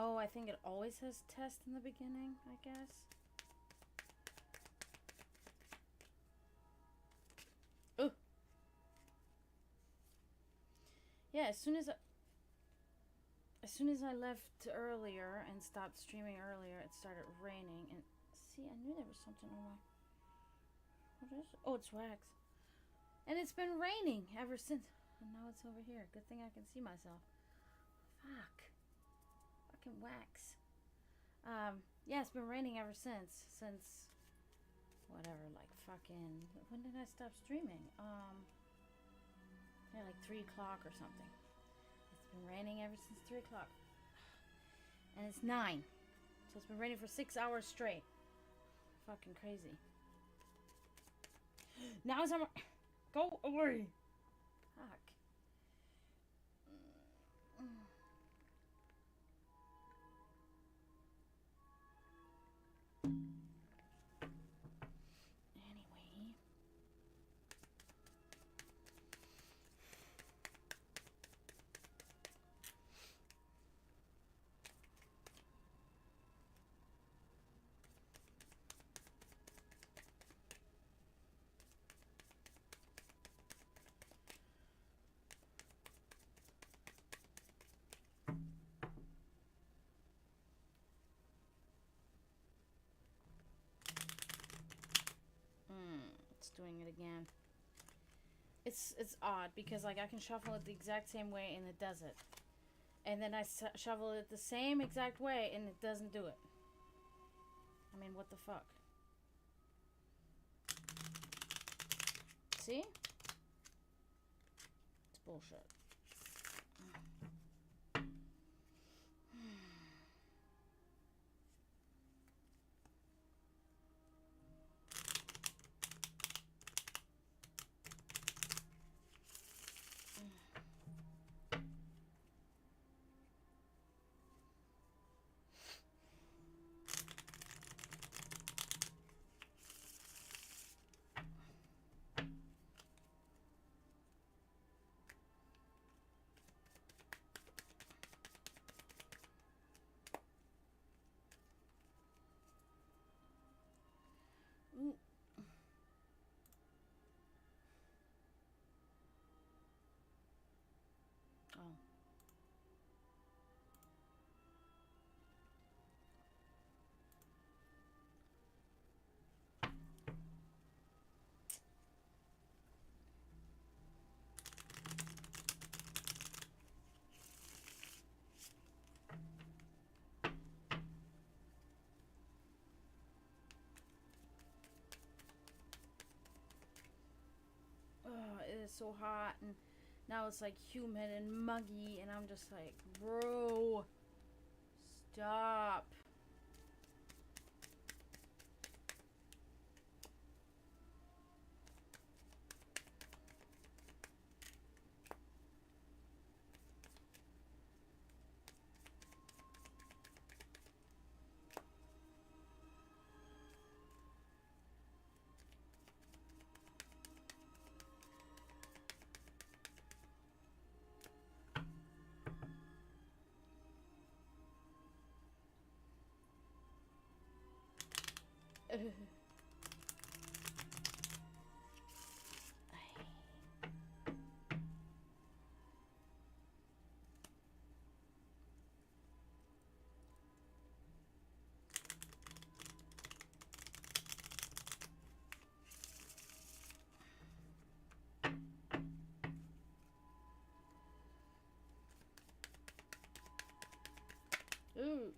Oh, I think it always has test in the beginning, I guess. Ooh. Yeah, as soon as I left earlier and stopped streaming earlier, it started raining. And see, I knew there was something on my... What is it? Oh, it's wax. And it's been raining ever since. And now it's over here. Good thing I can see myself. Fuck. Fucking wax. Yeah, it's been raining ever since. Since... Whatever, like fucking... When did I stop streaming? Yeah, like 3 o'clock or something. It's been raining ever since 3 o'clock. And it's 9. So it's been raining for 6 hours straight. Fucking crazy. Now it's summer. Go away. Fuck. Anyway. It's doing it again. It's odd because like I can shuffle it the exact same way and it does it, and then I shuffle it the same exact way and it doesn't do it. I mean, what the fuck? See? It's bullshit. Ooh. Oh. Oh, it is so hot, and now it's like humid and muggy, and I'm just like, bro, stop. Ooh.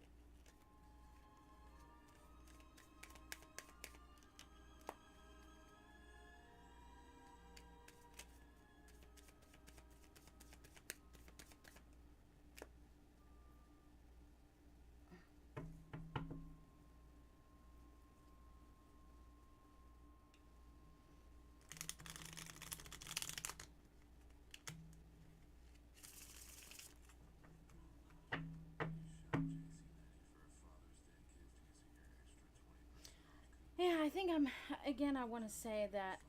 Yeah, I think I want to say that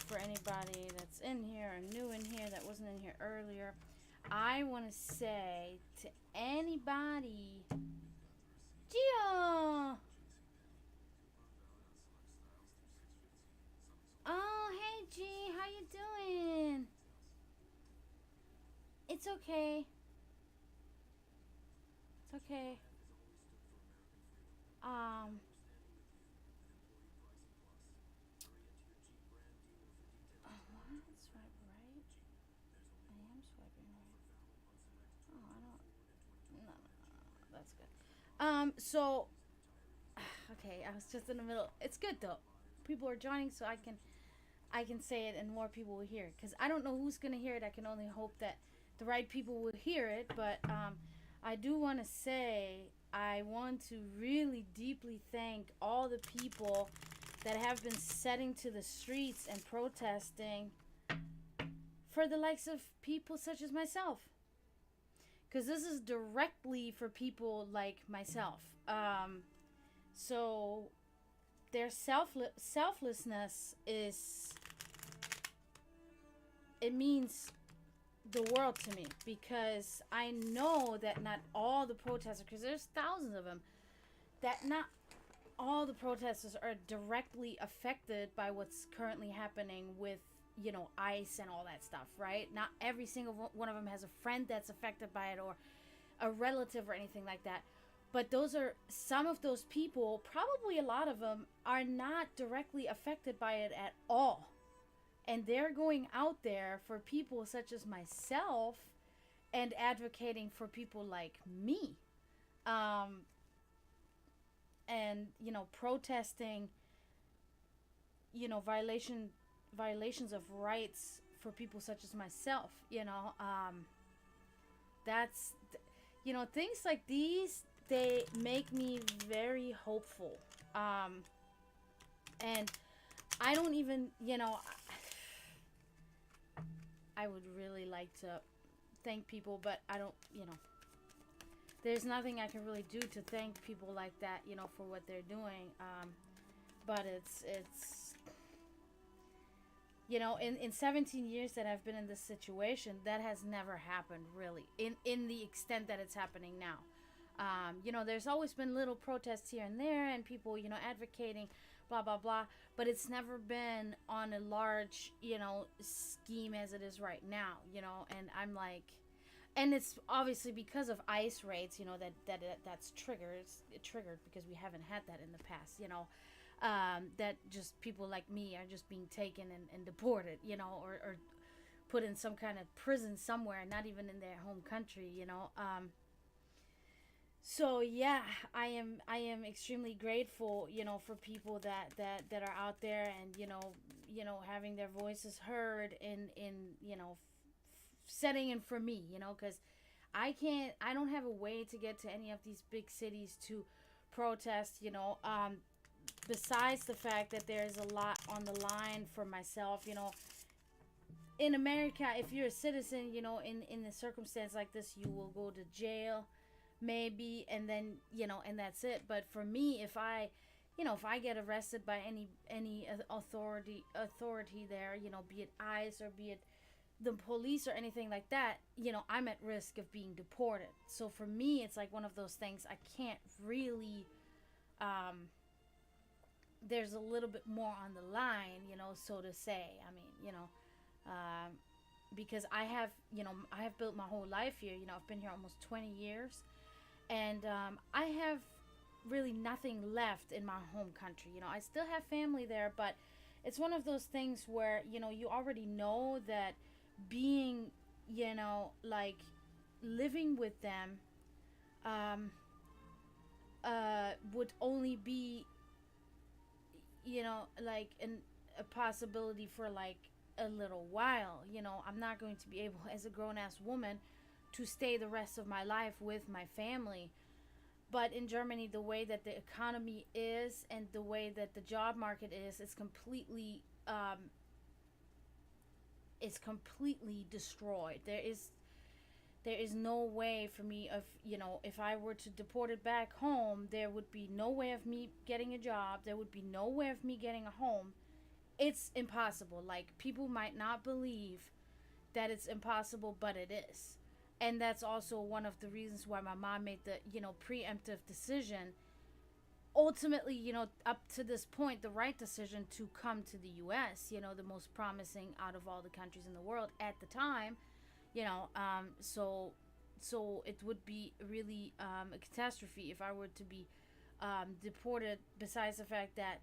for anybody that's in here or new in here that wasn't in here earlier, I want to say to anybody, Gio. Oh, hey G, how you doing? It's okay. It's okay. Um, what? Swipe right? I am swiping right. Oh, I don't. No, no, no. That's good. So okay, I was just in the middle. It's good though. People are joining, so I can say it, and more people will hear it. Cause I don't know who's gonna hear it. I can only hope that the right people will hear it. But I do want to say I want to really deeply thank all the people that have been setting to the streets and protesting for the likes of people such as myself. Because this is directly for people like myself. So their selflessness is, it means the world to me, because I know that not all the protesters, because there's thousands of them, that not all the protesters are directly affected by what's currently happening with, ICE and all that stuff, right? Not every single one of them has a friend that's affected by it, or a relative or anything like that. But those are some of those people, probably a lot of them, are not directly affected by it at all. And they're going out there for people such as myself and advocating for people like me. Um, and, protesting, violations of rights for people such as myself. That's, things like these, they make me very hopeful. And I don't even, I would really like to thank people, but I don't, there's nothing I can really do to thank people like that, for what they're doing. But it's, in 17 years that I've been in this situation, that has never happened really in the extent that it's happening now. There's always been little protests here and there, and people, advocating, blah, blah, blah. But it's never been on a large, scheme as it is right now, and I'm like, and it's obviously because of ICE raids, that's triggered because we haven't had that in the past, that just people like me are just being taken and deported, or put in some kind of prison somewhere, not even in their home country, So yeah, I am extremely grateful, for people that are out there, and having their voices heard in setting in for me, because I don't have a way to get to any of these big cities to protest, besides the fact that there's a lot on the line for myself, in America, if you're a citizen, in a circumstance like this, you will go to jail, maybe, and then, and that's it. But for me, if I get arrested by any authority there, be it ICE or be it the police or anything like that, I'm at risk of being deported. So for me, it's like one of those things I can't really, there's a little bit more on the line, so to say. I mean, because I have built my whole life here. I've been here almost 20 years, and I have really nothing left in my home country. I still have family there, but it's one of those things where, you already know that being, like living with them, would only be, like a possibility for like a little while. I'm not going to be able, as a grown-ass woman, to stay the rest of my life with my family. But in Germany, the way that the economy is and the way that the job market is, it's completely destroyed. There is no way for me of, if I were to deport it back home, there would be no way of me getting a job. There would be no way of me getting a home. It's impossible. Like, people might not believe that it's impossible, but it is. And that's also one of the reasons why my mom made the, preemptive decision, ultimately, up to this point, the right decision to come to the US, the most promising out of all the countries in the world at the time. So it would be really a catastrophe if I were to be deported, besides the fact that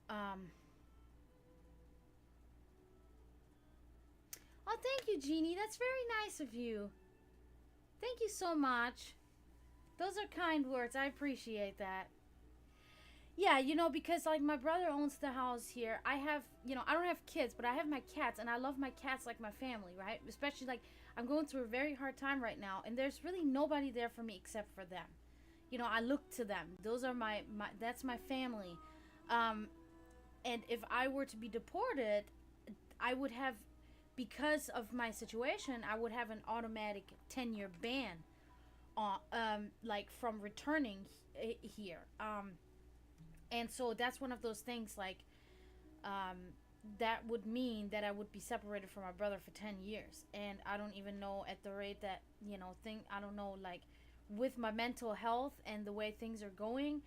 um, oh, thank you, Jeannie. That's very nice of you. Thank you so much. Those are kind words. I appreciate that. Yeah, because like my brother owns the house here. I have, I don't have kids, but I have my cats, and I love my cats like my family, right? Especially like I'm going through a very hard time right now, and there's really nobody there for me except for them. I look to them. Those are my that's my family. Um, and if I were to be deported, I would have, because of my situation, I would have an automatic 10-year ban on, like, from returning here. And so that's one of those things, like, um, that would mean that I would be separated from my brother for 10 years. And I don't even know, at the rate that, I don't know, like, with my mental health and the way things are going,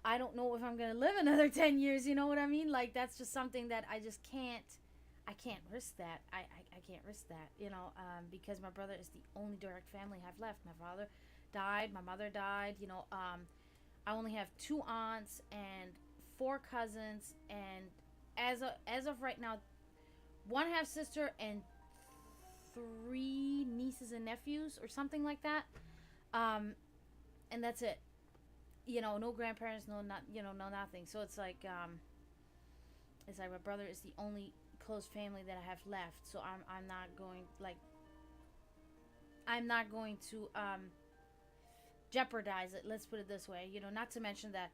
I don't know if I'm going to live another 10 years. You know what I mean? Like, that's just something that I can't risk that. I can't risk that, because my brother is the only direct family I have left. My father died, my mother died, I only have two aunts and four cousins, and as of right now, one half sister and three nieces and nephews or something like that. Um, and that's it. No grandparents, no not no nothing. So it's like my brother is the only close family that I have left. So I'm not going, like, I'm not going to jeopardize it. Let's put it this way. Not to mention that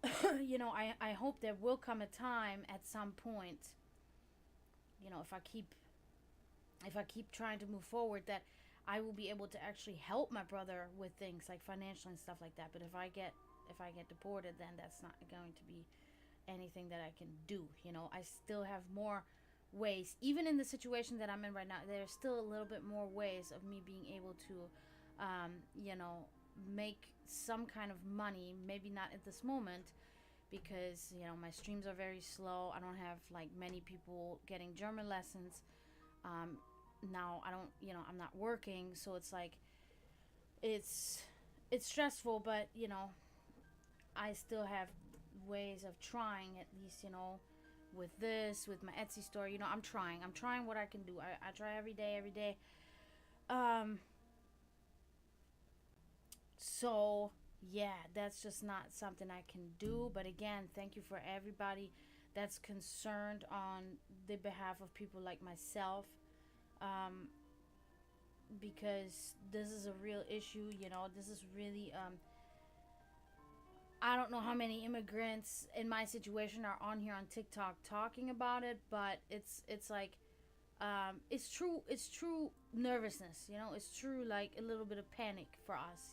I hope there will come a time at some point, if I keep trying to move forward, that I will be able to actually help my brother with things like financial and stuff like that. But if I get deported, then that's not going to be anything that I can do. I still have more ways, even in the situation that I'm in right now. There's still a little bit more ways of me being able to make some kind of money. Maybe not at this moment, because my streams are very slow. I don't have like many people getting German lessons. Now I don't, I'm not working, so it's like it's stressful, but I still have ways of trying, at least, with my Etsy store. I'm trying what I can do. I try every day. um so yeah, that's just not something I can do. But again, thank you for everybody that's concerned on the behalf of people like myself, um because this is a real issue. This is really, I don't know how many immigrants in my situation are on here on TikTok talking about it, but it's like, it's true nervousness. It's true, like, a little bit of panic for us,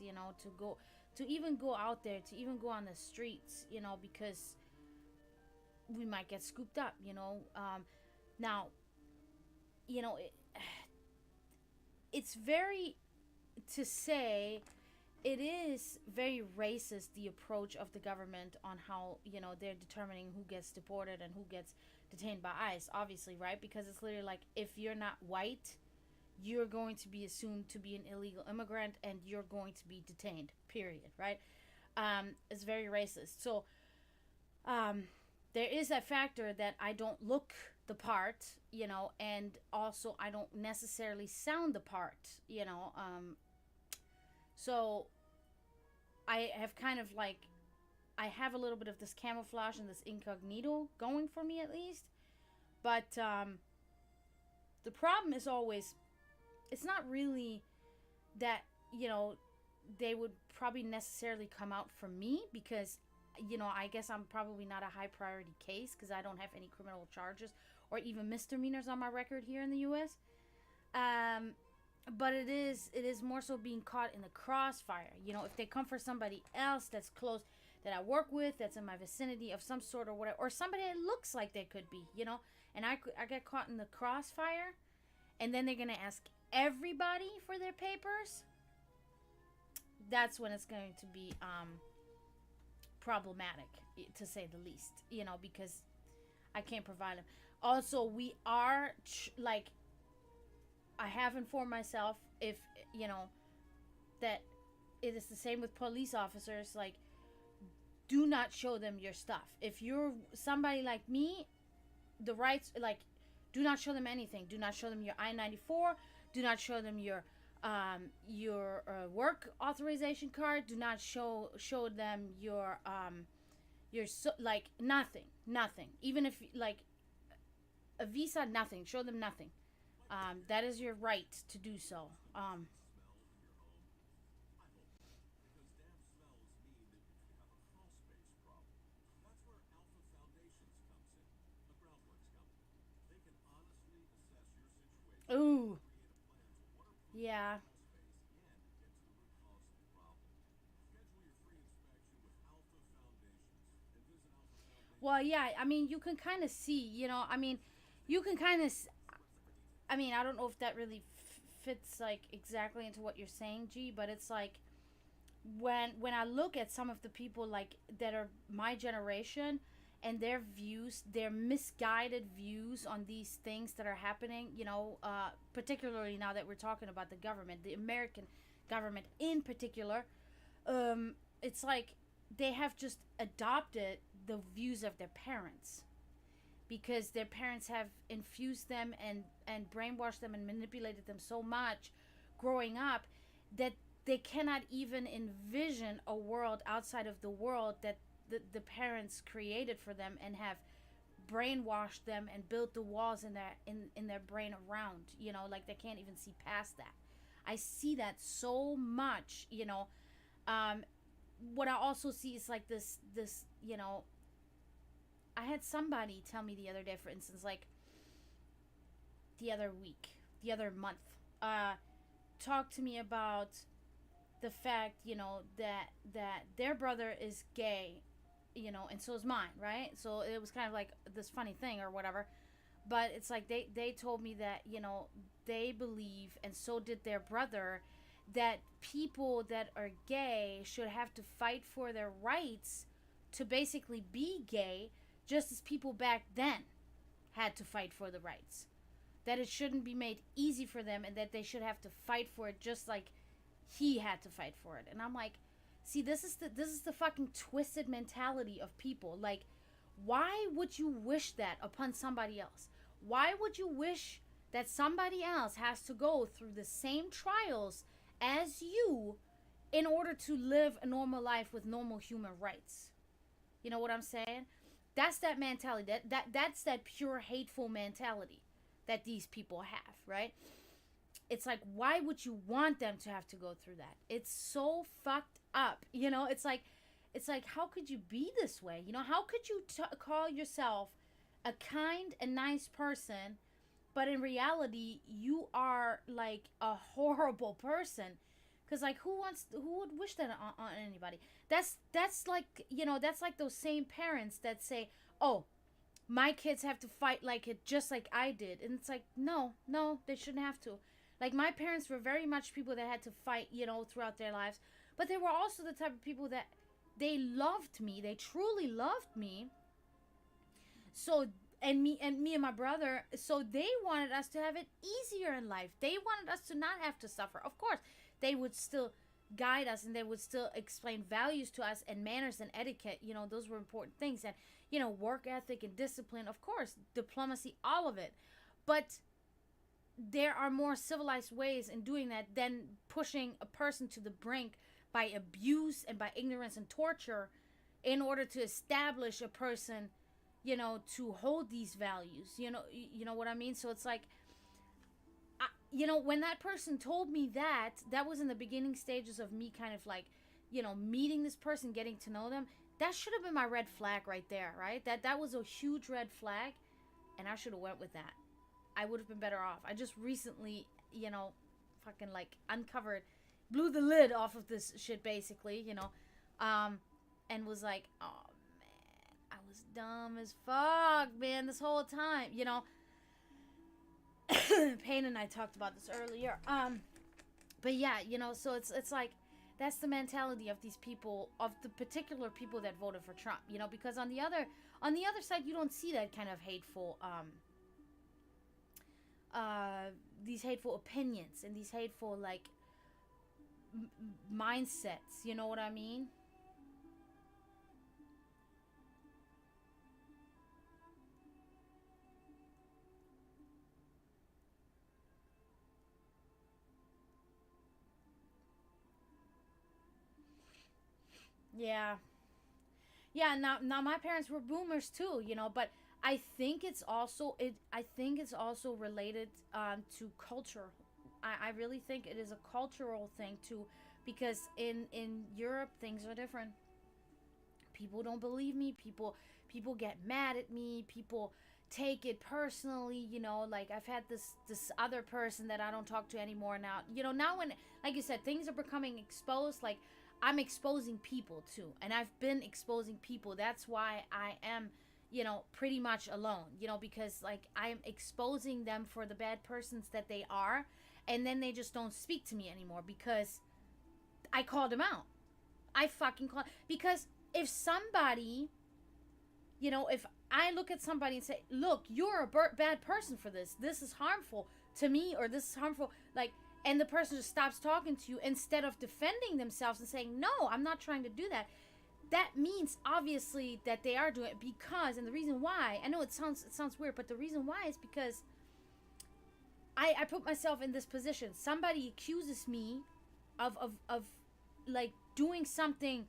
to even go out there, to even go on the streets, because we might get scooped up. Now, it's very, to say, it is very racist, the approach of the government on how, they're determining who gets deported and who gets detained by ICE, obviously, right? Because it's literally like, if you're not white, you're going to be assumed to be an illegal immigrant, and you're going to be detained, period, right? It's very racist. So there is that factor that I don't look the part, and also I don't necessarily sound the part, so I have kind of like, I have a little bit of this camouflage and this incognito going for me, at least. But the problem is always, it's not really that, they would probably necessarily come out for me, because I guess I'm probably not a high priority case, because I don't have any criminal charges or even misdemeanors on my record here in the US. But it is more so being caught in the crossfire. If they come for somebody else that's close, that I work with, that's in my vicinity of some sort, or whatever, or somebody that looks like they could be, and I get caught in the crossfire, and then they're gonna ask everybody for their papers, that's when it's going to be problematic, to say the least. Because I can't provide them. Also, we are like, I have informed myself, if that it is the same with police officers. Like, do not show them your stuff. If you're somebody like me, the rights, like, do not show them anything. Do not show them your I-94. Do not show them your work authorization card. Do not show them your like, nothing. Even if, like, a visa, nothing. Show them nothing. That is your right to do so. Ooh, yeah. Well, yeah. I mean, you can kind of see. I mean, you can kind of. I mean, I don't know if that really fits, like, exactly into what you're saying, G. But it's like, when I look at some of the people, like, that are my generation, and their views, their misguided views on these things that are happening, particularly now that we're talking about the government, the American government in particular, it's like they have just adopted the views of their parents, because their parents have infused them and brainwashed them and manipulated them so much growing up, that they cannot even envision a world outside of the world that the parents created for them, and have brainwashed them and built the walls in their brain around. Like, they can't even see past that. I see that so much. What I also see is, like, this I had somebody tell me the other day, for instance, like, the other week, the other month, talk to me about the fact, that their brother is gay, and so is mine, right? So it was kind of like this funny thing or whatever. But it's like, they told me that, they believe, and so did their brother, that people that are gay should have to fight for their rights to basically be gay, just as people back then had to fight for the rights. That it shouldn't be made easy for them, and that they should have to fight for it just like he had to fight for it. And I'm like, see, this is the fucking twisted mentality of people. Like, why would you wish that upon somebody else? Why would you wish that somebody else has to go through the same trials as you in order to live a normal life with normal human rights? You know what I'm saying? That's that mentality. That's that pure hateful mentality that these people have, right? It's like, why would you want them to have to go through that? It's so fucked up. It's like, how could you be this way? How could you call yourself a kind and nice person, but in reality you are like a horrible person? Because, like, who would wish that on anybody? That's like, that's like those same parents that say, oh, my kids have to fight like it just like I did. And it's like, no, they shouldn't have to. Like, my parents were very much people that had to fight, throughout their lives. But they were also the type of people that they loved me. They truly loved me. So, me and my brother, so they wanted us to have it easier in life. They wanted us to not have to suffer. Of course, they would still guide us, and they would still explain values to us, and manners and etiquette. Those were important things. And, work ethic and discipline, of course, diplomacy, all of it. But there are more civilized ways in doing that than pushing a person to the brink by abuse and by ignorance and torture in order to establish a person, to hold these values. You know what I mean? So it's like, when that person told me that was in the beginning stages of me kind of like, meeting this person, getting to know them. That should have been my red flag right there, right? That was a huge red flag, and I should have went with that. I would have been better off. I just recently, fucking like uncovered, blew the lid off of this shit basically, and was like, oh man, I was dumb as fuck, man, this whole time, Payne and I talked about this earlier. But yeah, you know, so it's like that's the mentality of these people, of the particular people that voted for Trump, you know, because on the other side you don't see that kind of hateful these hateful opinions and these hateful like mindsets, you know what I mean? Yeah. Yeah, now my parents were boomers too, you know, but I think it's also related to culture. I really think it is a cultural thing too, because in Europe things are different. People don't believe me. People get mad at me. People take it personally, you know, like I've had this other person that I don't talk to anymore now. You know, now when, like you said, things are becoming exposed, like I'm exposing people too, and I've been exposing people. That's why I am, you know, pretty much alone, you know, because like I'm exposing them for the bad persons that they are, and then they just don't speak to me anymore because I called them out. I fucking called, because if somebody, you know, if I look at somebody and say, look, you're a bad person for this, this is harmful to me, or this is harmful, like, and the person just stops talking to you instead of defending themselves and saying, no, I'm not trying to do that, that means obviously that they are doing it. Because, and the reason why, I know it sounds weird, but the reason why is because I put myself in this position. Somebody accuses me of like doing something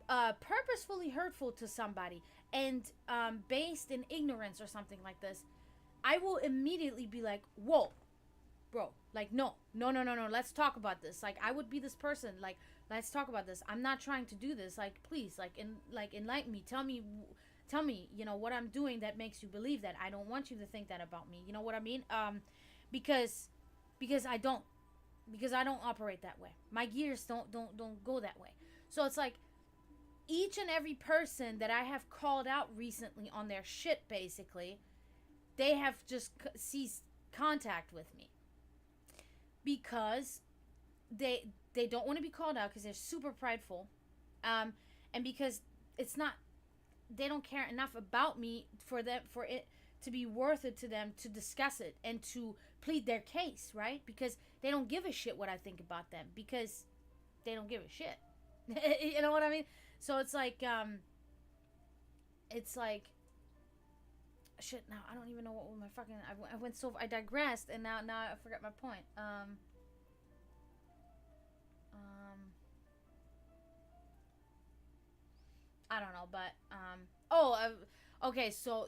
purposefully hurtful to somebody, and based in ignorance or something like this, I will immediately be like, whoa, bro, like, no, no, no, no, no, let's talk about this. Like, I would be this person, like, let's talk about this. I'm not trying to do this. Like, please, like enlighten me. Tell me, you know, what I'm doing that makes you believe that. I don't want you to think that about me. You know what I mean? Because because I don't operate that way. My gears don't go that way. So it's like each and every person that I have called out recently on their shit, basically, they have just ceased contact with me because they don't want to be called out because they're super prideful, and because it's not, they don't care enough about me for it to be worth it to them to discuss it and to plead their case, right? Because they don't give a shit what I think about them, because they don't give a shit. You know what I mean? So it's like shit. Now I don't even know what my fucking I went so I digressed, and now I forgot my point. Um I don't know, but okay, so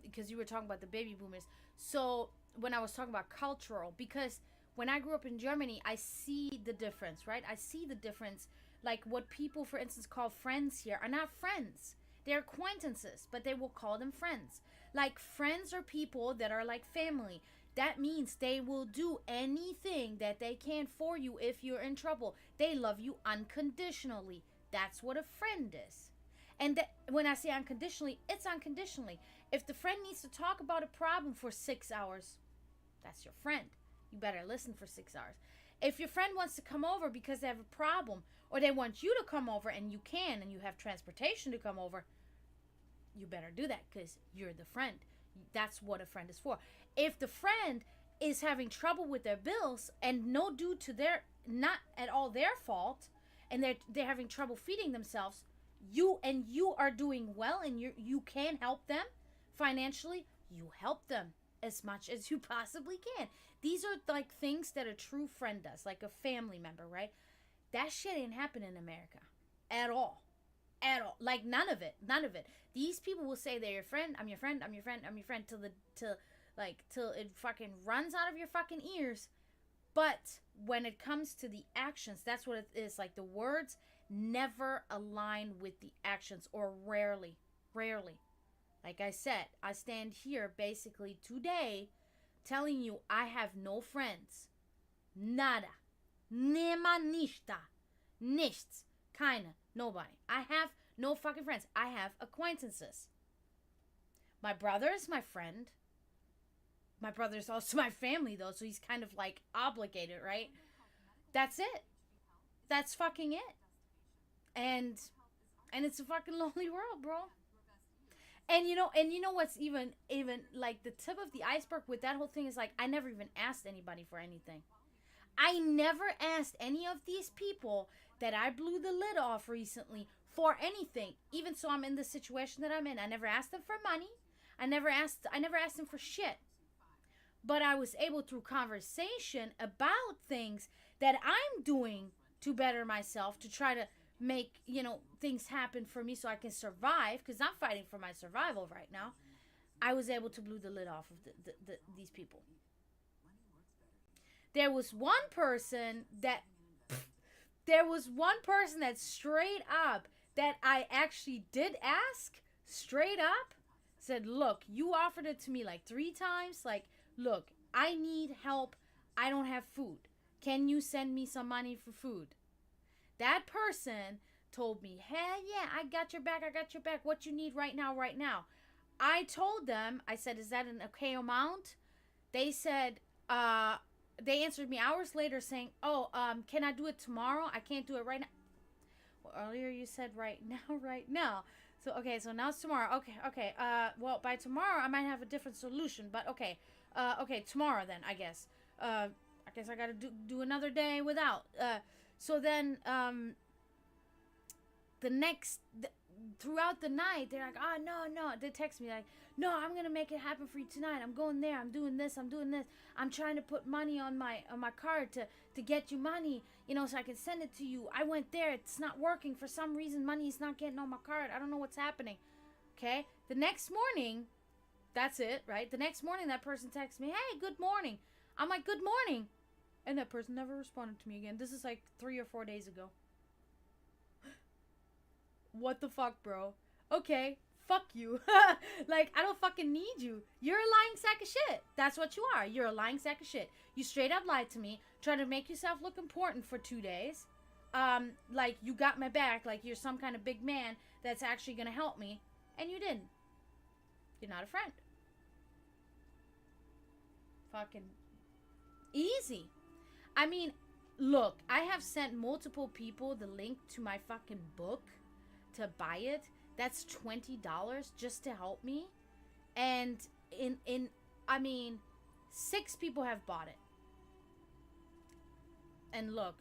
because you were talking about the baby boomers, so when I was talking about cultural, because when I grew up in Germany, I see the difference, right? I see the difference. Like what people, for instance, call friends here are not friends. They're acquaintances, but they will call them friends. Like friends are people that are like family. That means they will do anything that they can for you if you're in trouble. They love you unconditionally. That's what a friend is. And that, when I say unconditionally, it's unconditionally. If the friend needs to talk about a problem for 6 hours, that's your friend. You better listen for 6 hours. If your friend wants to come over because they have a problem, or they want you to come over and you can, and you have transportation to come over, you better do that because you're the friend. That's what a friend is for. If the friend is having trouble with their bills and no due to their, not at all their fault, and they're having trouble feeding themselves, you are doing well, and you can help them financially, you help them as much as you possibly can. These are like things that a true friend does, like a family member, right? That shit ain't happening in America at all. At all. Like none of it. None of it. These people will say they're your friend, I'm your friend, I'm your friend, I'm your friend, till it fucking runs out of your fucking ears. But when it comes to the actions, that's what it is. Like the words never align with the actions, or rarely. Rarely. Like I said, I stand here basically today telling you I have no friends. Nada. Nema nishta. Nichts. Keine. Nobody. I have no fucking friends. I have acquaintances. My brother is my friend. my brother's also my family, though, so he's kind of like obligated, right? That's it. That's fucking it. And it's a fucking lonely world, bro. And you know what's even like the tip of the iceberg with that whole thing is like I never even asked anybody for anything. I never asked any of these people that I blew the lid off recently for anything. Even so I'm in the situation that I'm in. I never asked them for money. I never asked them for shit. But I was able through conversation about things that I'm doing to better myself to try to make, things happen for me so I can survive because I'm fighting for my survival right now. I was able to blow the lid off of these people. There was one person that there was one person that straight up that I actually did ask straight up said, "Look, you offered it to me like 3 times. Like, look, I need help. I don't have food. Can you send me some money for food?" That person told me, "Hell yeah, I got your back. I got your back. What you need right now, right now." I told them, I said, "Is that an okay amount?" They said, they answered me hours later saying, "Oh, can I do it tomorrow? I can't do it right now." Well, earlier you said right now, right now. So, okay, so now it's tomorrow. Okay. Well, by tomorrow I might have a different solution, but okay. Okay, tomorrow then, I guess. I guess I gotta do another day without. So then, throughout the night, they're like, "Oh, no." They text me like, "No, I'm going to make it happen for you tonight. I'm going there. I'm doing this. I'm doing this. I'm trying to put money on my card to get you money, so I can send it to you. I went there. It's not working. For some reason, money is not getting on my card. I don't know what's happening." Okay? The next morning, that's it, right? The next morning, that person texts me, "Hey, good morning." I'm like, "Good morning." And that person never responded to me again. This is like 3 or 4 days ago. What the fuck, bro? Okay, fuck you. Like, I don't fucking need you. You're a lying sack of shit. That's what you are. You're a lying sack of shit. You straight up lied to me, trying to make yourself look important for 2 days. Like, you got my back, like you're some kind of big man that's actually gonna help me, and you didn't. You're not a friend. Fucking easy. I mean, look, I have sent multiple people the link to my fucking book to buy it. That's $20 just to help me. And I mean, 6 people have bought it. And look,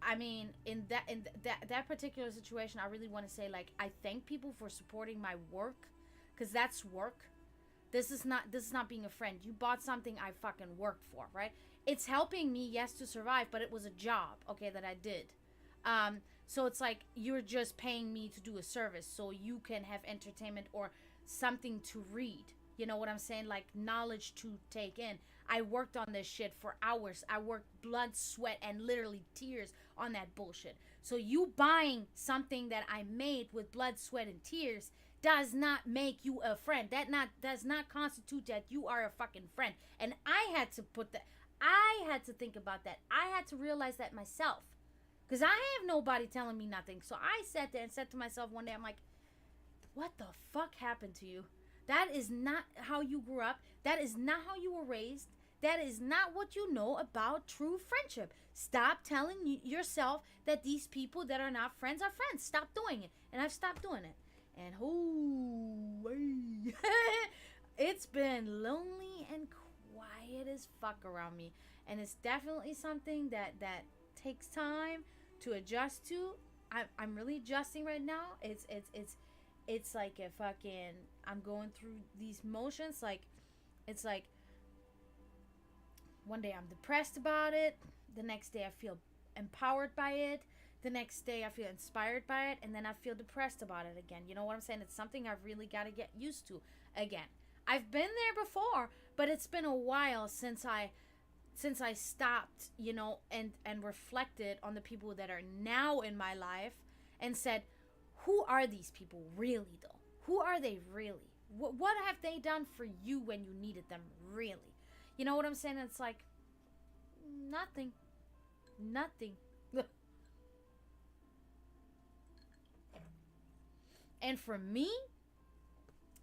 I mean, in that particular situation, I really want to say, like, I thank people for supporting my work, because that's work. This is not being a friend. You bought something I fucking worked for, right? It's helping me, yes, to survive, but it was a job, okay, that I did. So it's like you're just paying me to do a service so you can have entertainment or something to read. You know what I'm saying? Like knowledge to take in. I worked on this shit for hours. I worked blood, sweat, and literally tears on that bullshit. So you buying something that I made with blood, sweat, and tears does not make you a friend. Does not constitute that you are a fucking friend. And I had to think about that. I had to realize that myself. Because I have nobody telling me nothing. So I sat there and said to myself one day, I'm like, what the fuck happened to you? That is not how you grew up. That is not how you were raised. That is not what you know about true friendship. Stop telling yourself that these people that are not friends are friends. Stop doing it. And I've stopped doing it. And it's been lonely and quiet as fuck around me. And it's definitely something that takes time to adjust to. I'm really adjusting right now. It's like a fucking, I'm going through these motions. Like, it's like one day I'm depressed about it. The next day I feel empowered by it. The next day I feel inspired by it. And then I feel depressed about it again. You know what I'm saying? It's something I've really got to get used to again. I've been there before, but it's been a while since I stopped, and reflected on the people that are now in my life and said, who are these people really, though? Who are they really? What have they done for you when you needed them really? You know what I'm saying? It's like, nothing. And for me,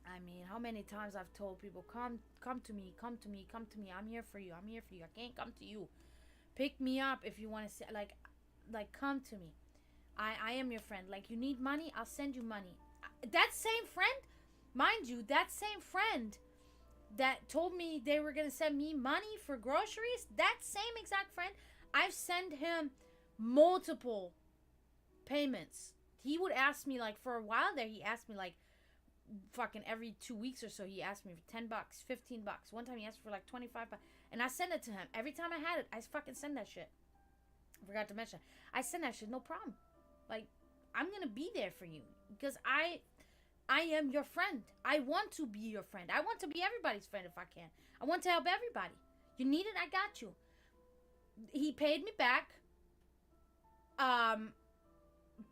I mean, how many times I've told people, come to me, come to me, come to me. I'm here for you. I'm here for you. I can't come to you. Pick me up if you want to say, like come to me. I am your friend. Like, you need money, I'll send you money. That same friend, mind you, that same friend that told me they were going to send me money for groceries, that same exact friend, I've sent him multiple payments. He would ask me, like, for a while there, he asked me, like, fucking every 2 weeks or so, he asked me for $10, $15. One time he asked for, like, $25. And I sent it to him. Every time I had it, I fucking send that shit. I forgot to mention. I send that shit, no problem. Like, I'm going to be there for you. Because I am your friend. I want to be your friend. I want to be everybody's friend if I can. I want to help everybody. You need it, I got you. He paid me back.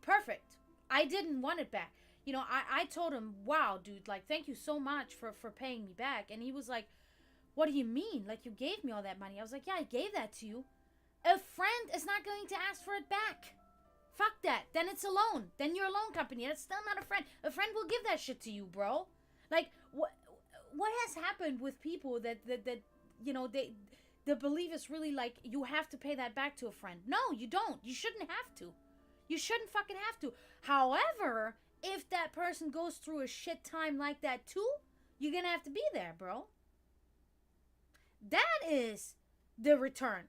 Perfect. I didn't want it back. You know, I told him, wow, dude, like, thank you so much for paying me back. And he was like, what do you mean? Like, you gave me all that money. I was like, yeah, I gave that to you. A friend is not going to ask for it back. Fuck that. Then it's a loan. Then you're a loan company. That's still not a friend. A friend will give that shit to you, bro. Like, what has happened with people that you know, the belief is really like, you have to pay that back to a friend. No, you don't. You shouldn't have to. You shouldn't fucking have to. However, if that person goes through a shit time like that too, you're gonna have to be there, bro. That is the return.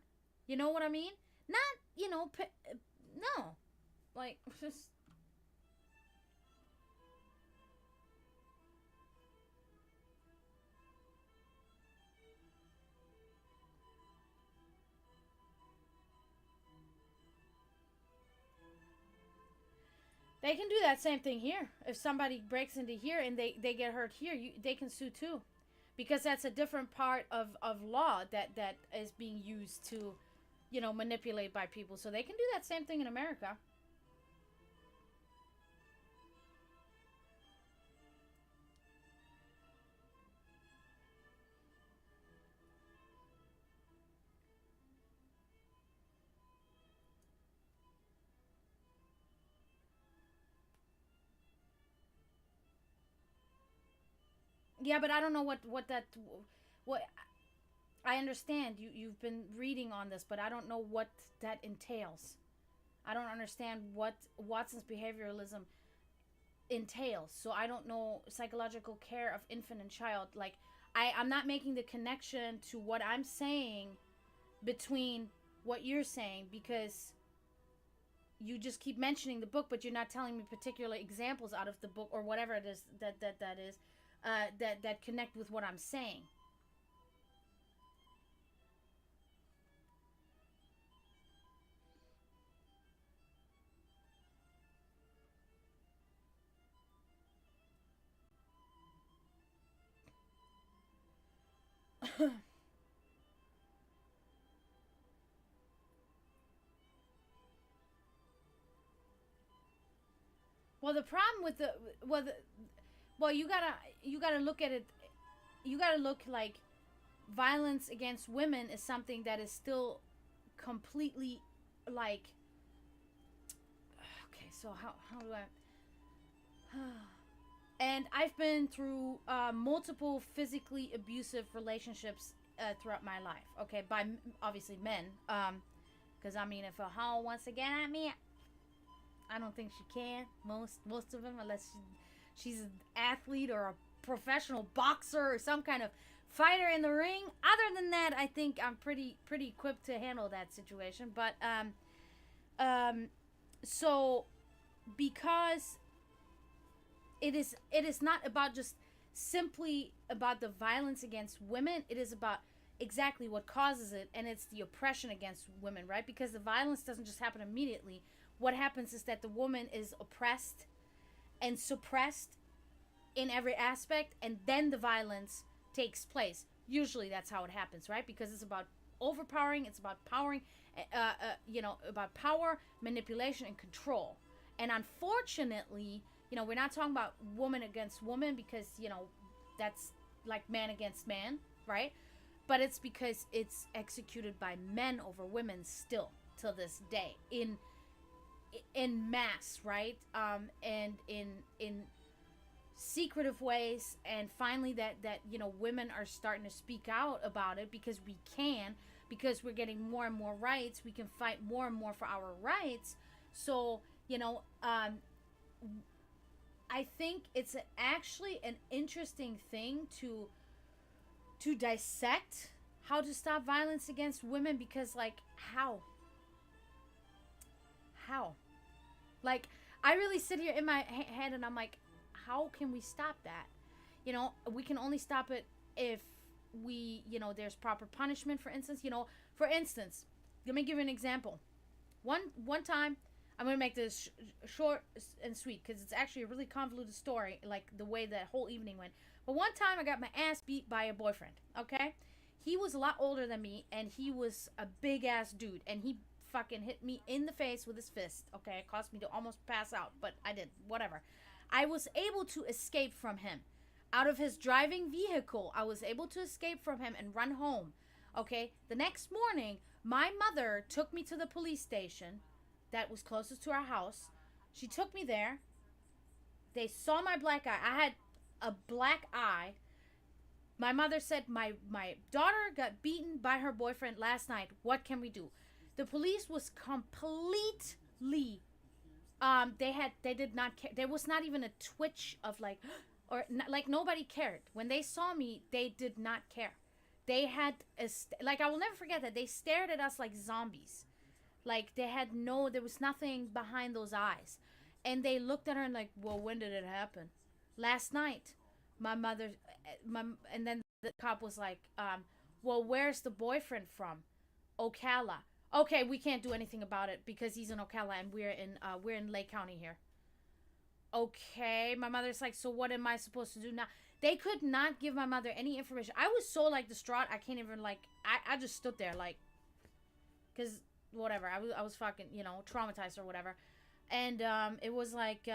You know what I mean? Not, you know, no. Like, just... They can do that same thing here. If somebody breaks into here and they get hurt here, they can sue too. Because that's a different part of law that is being used to, you know, manipulate by people. So they can do that same thing in America. Yeah, but I don't know what I understand you've been reading on this, but I don't know what that entails. I don't understand what Watson's behavioralism entails. So I don't know psychological care of infant and child. Like, I'm not making the connection to what I'm saying between what you're saying, because you just keep mentioning the book, but you're not telling me particular examples out of the book or whatever it is that is that connect with what I'm saying. Well, the problem with well, you gotta look at it. You gotta look like violence against women is something that is still completely like. Okay, so how do I? And I've been through multiple physically abusive relationships throughout my life. Okay, by obviously men. Because I mean, if a hoe wants to get at me, I don't think she can. Most of them, unless she's an athlete or a professional boxer or some kind of fighter in the ring. Other than that, I think I'm pretty equipped to handle that situation. But so because it is not about just simply about the violence against women. It is about exactly what causes it, and it's the oppression against women, right? Because the violence doesn't just happen immediately. What happens is that the woman is oppressed and suppressed in every aspect, and then the violence takes place. Usually that's how it happens, right? Because it's about overpowering, it's about powering, about power, manipulation, and control. And unfortunately, we're not talking about woman against woman, because, that's like man against man, right? But it's because it's executed by men over women still till this day in mass, right? And in secretive ways, and finally that women are starting to speak out about it, because we can, because we're getting more and more rights, we can fight more and more for our rights. So I think it's actually an interesting thing to dissect how to stop violence against women, because like how like I really sit here in my head and I'm like, how can we stop that? We can only stop it if we, there's proper punishment. For instance, let me give you an example. One time, I'm gonna make this short and sweet, because it's actually a really convoluted story, like the way that whole evening went. But one time, I got my ass beat by a boyfriend. Okay, he was a lot older than me, and he was a big ass dude, and he fucking hit me in the face with his fist. Okay, it caused me to almost pass out, but I did. Whatever. I was able to escape from him. Out of his driving vehicle, I was able to escape from him and run home. Okay, the next morning, my mother took me to the police station that was closest to our house. She took me there. They saw my black eye. I had a black eye. My mother said, my daughter got beaten by her boyfriend last night. What can we do? The police was completely, they did not care. There was not even a twitch of like, or like nobody cared. When they saw me, they did not care. They had, like, I will never forget that. They stared at us like zombies. Like, there was nothing behind those eyes. And they looked at her and like, well, when did it happen? Last night. And then the cop was like, well, where's the boyfriend from? Ocala. Okay, we can't do anything about it because he's in Ocala and we're in Lake County here. Okay, my mother's like, so what am I supposed to do now? They could not give my mother any information. I was so like distraught. I can't even like, I just stood there like, because whatever, I was fucking, traumatized or whatever. And it was like,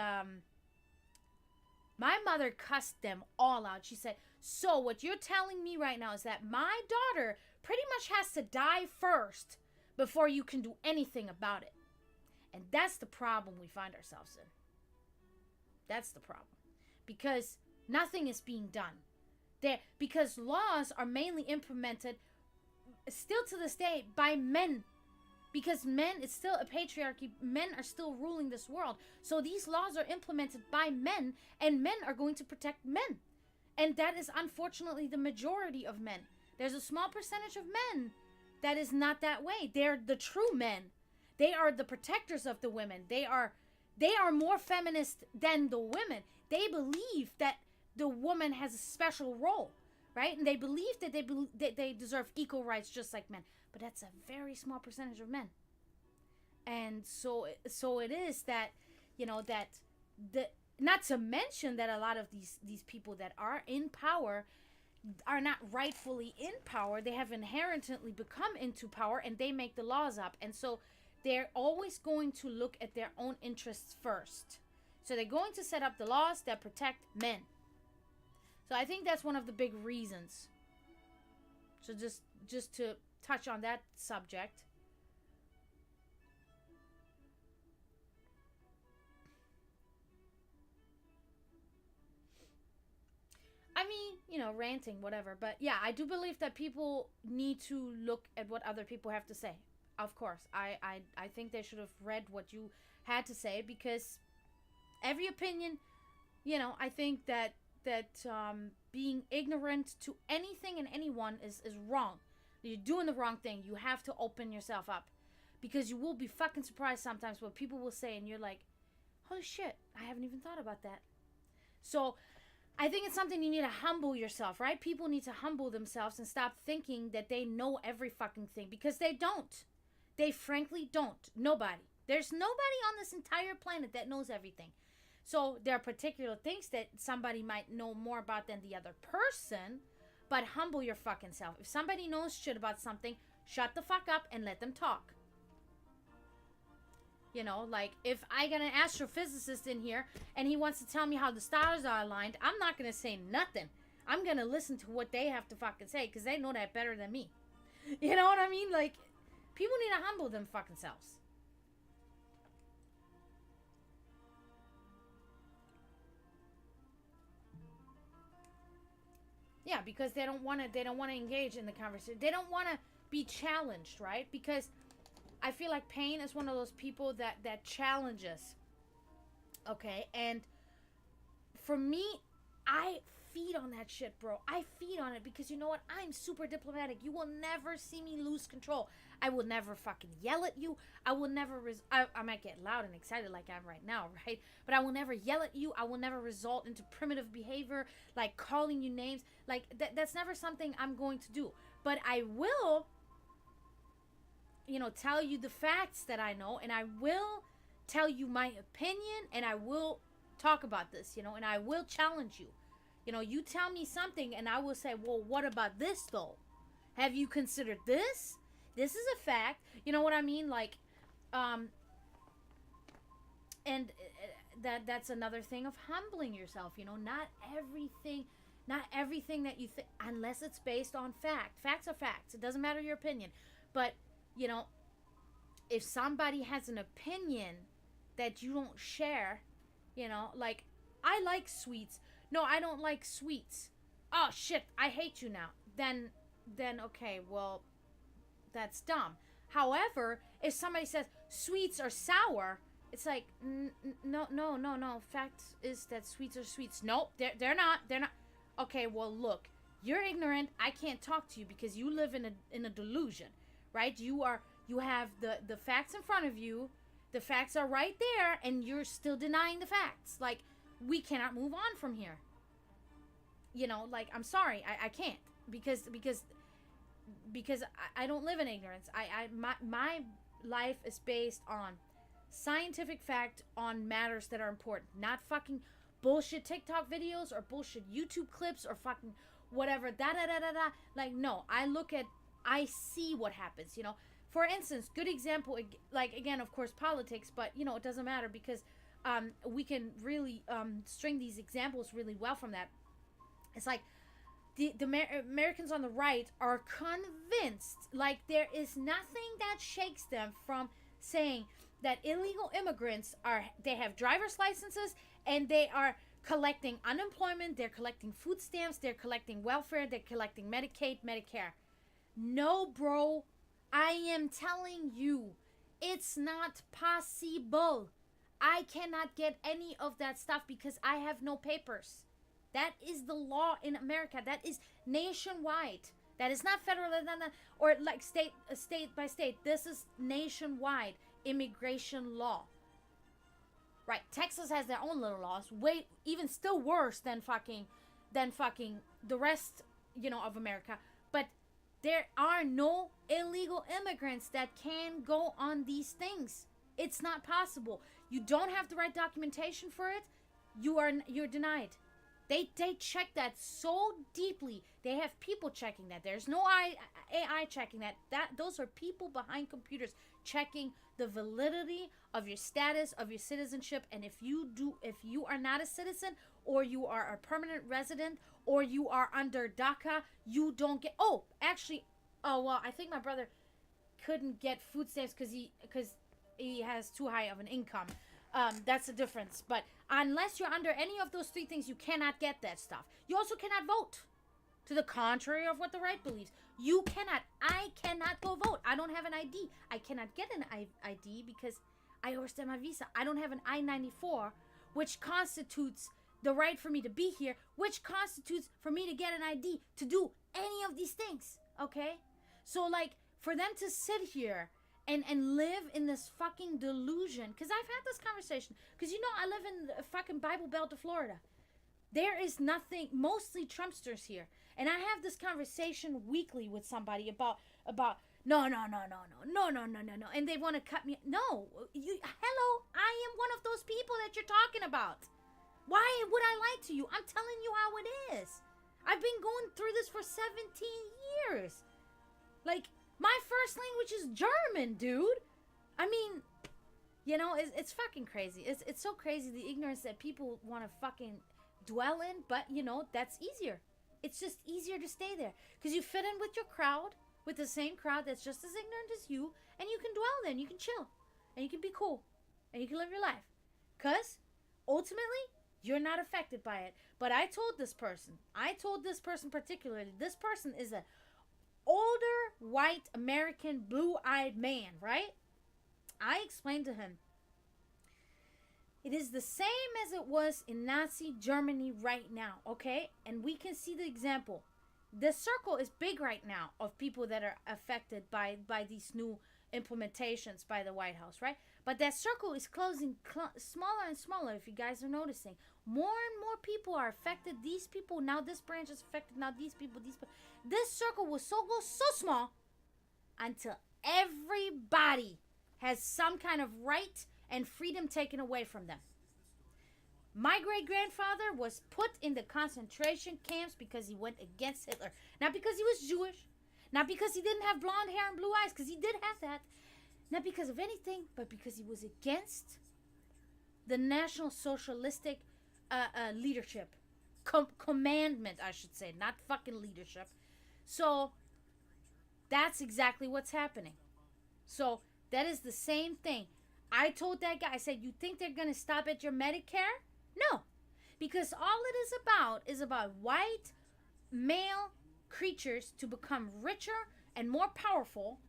my mother cussed them all out. She said, so what you're telling me right now is that my daughter pretty much has to die first before you can do anything about it. And that's the problem we find ourselves in. That's the problem. Because nothing is being done. Because laws are mainly implemented still to this day by men. Because men, it's still a patriarchy. Men are still ruling this world. So these laws are implemented by men, and men are going to protect men. And that is unfortunately the majority of men. There's a small percentage of men that is not that way. They're the true men. They are the protectors of the women. They are more feminist than the women. They believe that the woman has a special role, right? And they believe that they deserve equal rights just like men. But that's a very small percentage of men. And so it is that, not to mention that a lot of these people that are in power are not rightfully in power. They have inherently become into power, and they make the laws up. And so they're always going to look at their own interests first. So they're going to set up the laws that protect men. So I think that's one of the big reasons. So just to touch on that subject. I mean, ranting, whatever. But yeah, I do believe that people need to look at what other people have to say. Of course. I think they should have read what you had to say, because every opinion, I think that being ignorant to anything and anyone is wrong. You're doing the wrong thing. You have to open yourself up, because you will be fucking surprised sometimes what people will say, and you're like, holy shit, I haven't even thought about that. So I think it's something you need to humble yourself, right? People need to humble themselves and stop thinking that they know every fucking thing, because they don't. They frankly don't. Nobody. There's nobody on this entire planet that knows everything. So there are particular things that somebody might know more about than the other person, but humble your fucking self. If somebody knows shit about something, shut the fuck up and let them talk. Like, if I got an astrophysicist in here and he wants to tell me how the stars are aligned, I'm not going to say nothing. I'm going to listen to what they have to fucking say, because they know that better than me. You know what I mean? Like, people need to humble them fucking selves. Yeah, because they don't want to engage in the conversation. They don't want to be challenged, right? Because I feel like pain is one of those people that challenges. Okay? And for me, I feed on that shit, bro. I feed on it because you know what? I'm super diplomatic. You will never see me lose control. I will never fucking yell at you. I will never I might get loud and excited like I am right now, right? But I will never yell at you. I will never result into primitive behavior like calling you names. Like that's never something I'm going to do. But I will, tell you the facts that I know, and I will tell you my opinion, and I will talk about this, and I will challenge you. You tell me something and I will say, well, what about this though? Have you considered this? This is a fact. You know what I mean? Like, and that's another thing of humbling yourself. Not everything that you think, unless it's based on fact. Facts are facts. It doesn't matter your opinion. But, if somebody has an opinion that you don't share, like, I like sweets. No, I don't like sweets. Oh, shit, I hate you now. Then okay, well, that's dumb. However, if somebody says sweets are sour, it's like, no. Fact is that sweets are sweets. Nope, they're not. Okay, well, look, you're ignorant. I can't talk to you because you live in a delusion, right? You have the facts in front of you. The facts are right there, and you're still denying the facts. Like, we cannot move on from here. Like, I'm sorry, I can't because I don't live in ignorance. My life is based on scientific fact on matters that are important, not fucking bullshit TikTok videos or bullshit YouTube clips or fucking whatever. Like, no, I see what happens. For instance, good example. Like, again, of course, politics, but it doesn't matter because we can really string these examples really well from that. It's like the Americans on the right are convinced, like, there is nothing that shakes them from saying that illegal immigrants they have driver's licenses and they are collecting unemployment, they're collecting food stamps, they're collecting welfare, they're collecting Medicaid, Medicare. No, bro, I am telling you, it's not possible. I cannot get any of that stuff because I have no papers. That is the law in America. That is nationwide. That is not federal or like state by state. This is nationwide immigration law. Right? Texas has their own little laws, way even still worse than fucking the rest, of America. But there are no illegal immigrants that can go on these things. It's not possible. You don't have the right documentation for it. You're denied. They check that so deeply. They have people checking that. There's no AI checking that. Those are people behind computers checking the validity of your status, of your citizenship. And if you are not a citizen, or you are a permanent resident, or you are under DACA, you don't get. Oh, well, I think my brother couldn't get food stamps because he has too high of an income. That's the difference. But unless you're under any of those three things, you cannot get that stuff. You also cannot vote. To the contrary of what the right believes. You cannot. I cannot go vote. I don't have an ID. I cannot get an ID because I overstayed my visa. I don't have an I-94, which constitutes the right for me to be here, which constitutes for me to get an ID to do any of these things. Okay? So, like, for them to sit here and live in this fucking delusion, because I've had this conversation, because I live in the fucking Bible Belt of Florida. There is nothing, mostly Trumpsters here, and I have this conversation weekly with somebody about no, and they want to cut me. No, hello, I am one of those people that you're talking about. Why would I lie to you? I'm telling you how it is. I've been going through this for 17 years. Like, my first language is German, dude. I mean, it's fucking crazy. It's so crazy, the ignorance that people want to fucking dwell in, but, that's easier. It's just easier to stay there. Because you fit in with your crowd, with the same crowd that's just as ignorant as you, and you can dwell there, and you can chill, and you can be cool, and you can live your life. Because, ultimately, You're not affected by it. But I told this person particularly, this person is a older white American blue-eyed man, right? I explained to him, it is the same as it was in Nazi Germany right now, okay? And we can see the example. The circle is big right now of people that are affected by these new implementations by the White House, right? But that circle is closing smaller and smaller, if you guys are noticing. More and more people are affected. These people, now this branch is affected, now these people, these people. This circle will go so small until everybody has some kind of right and freedom taken away from them. My great-grandfather was put in the concentration camps because he went against Hitler. Not because he was Jewish. Not because he didn't have blonde hair and blue eyes, because he did have that. Not because of anything, but because he was against the National Socialistic leadership. Commandment, I should say. Not fucking leadership. So, that's exactly what's happening. So, that is the same thing. I told that guy, I said, you think they're going to stop at your Medicare? No. Because all it is about white male creatures to become richer and more powerful,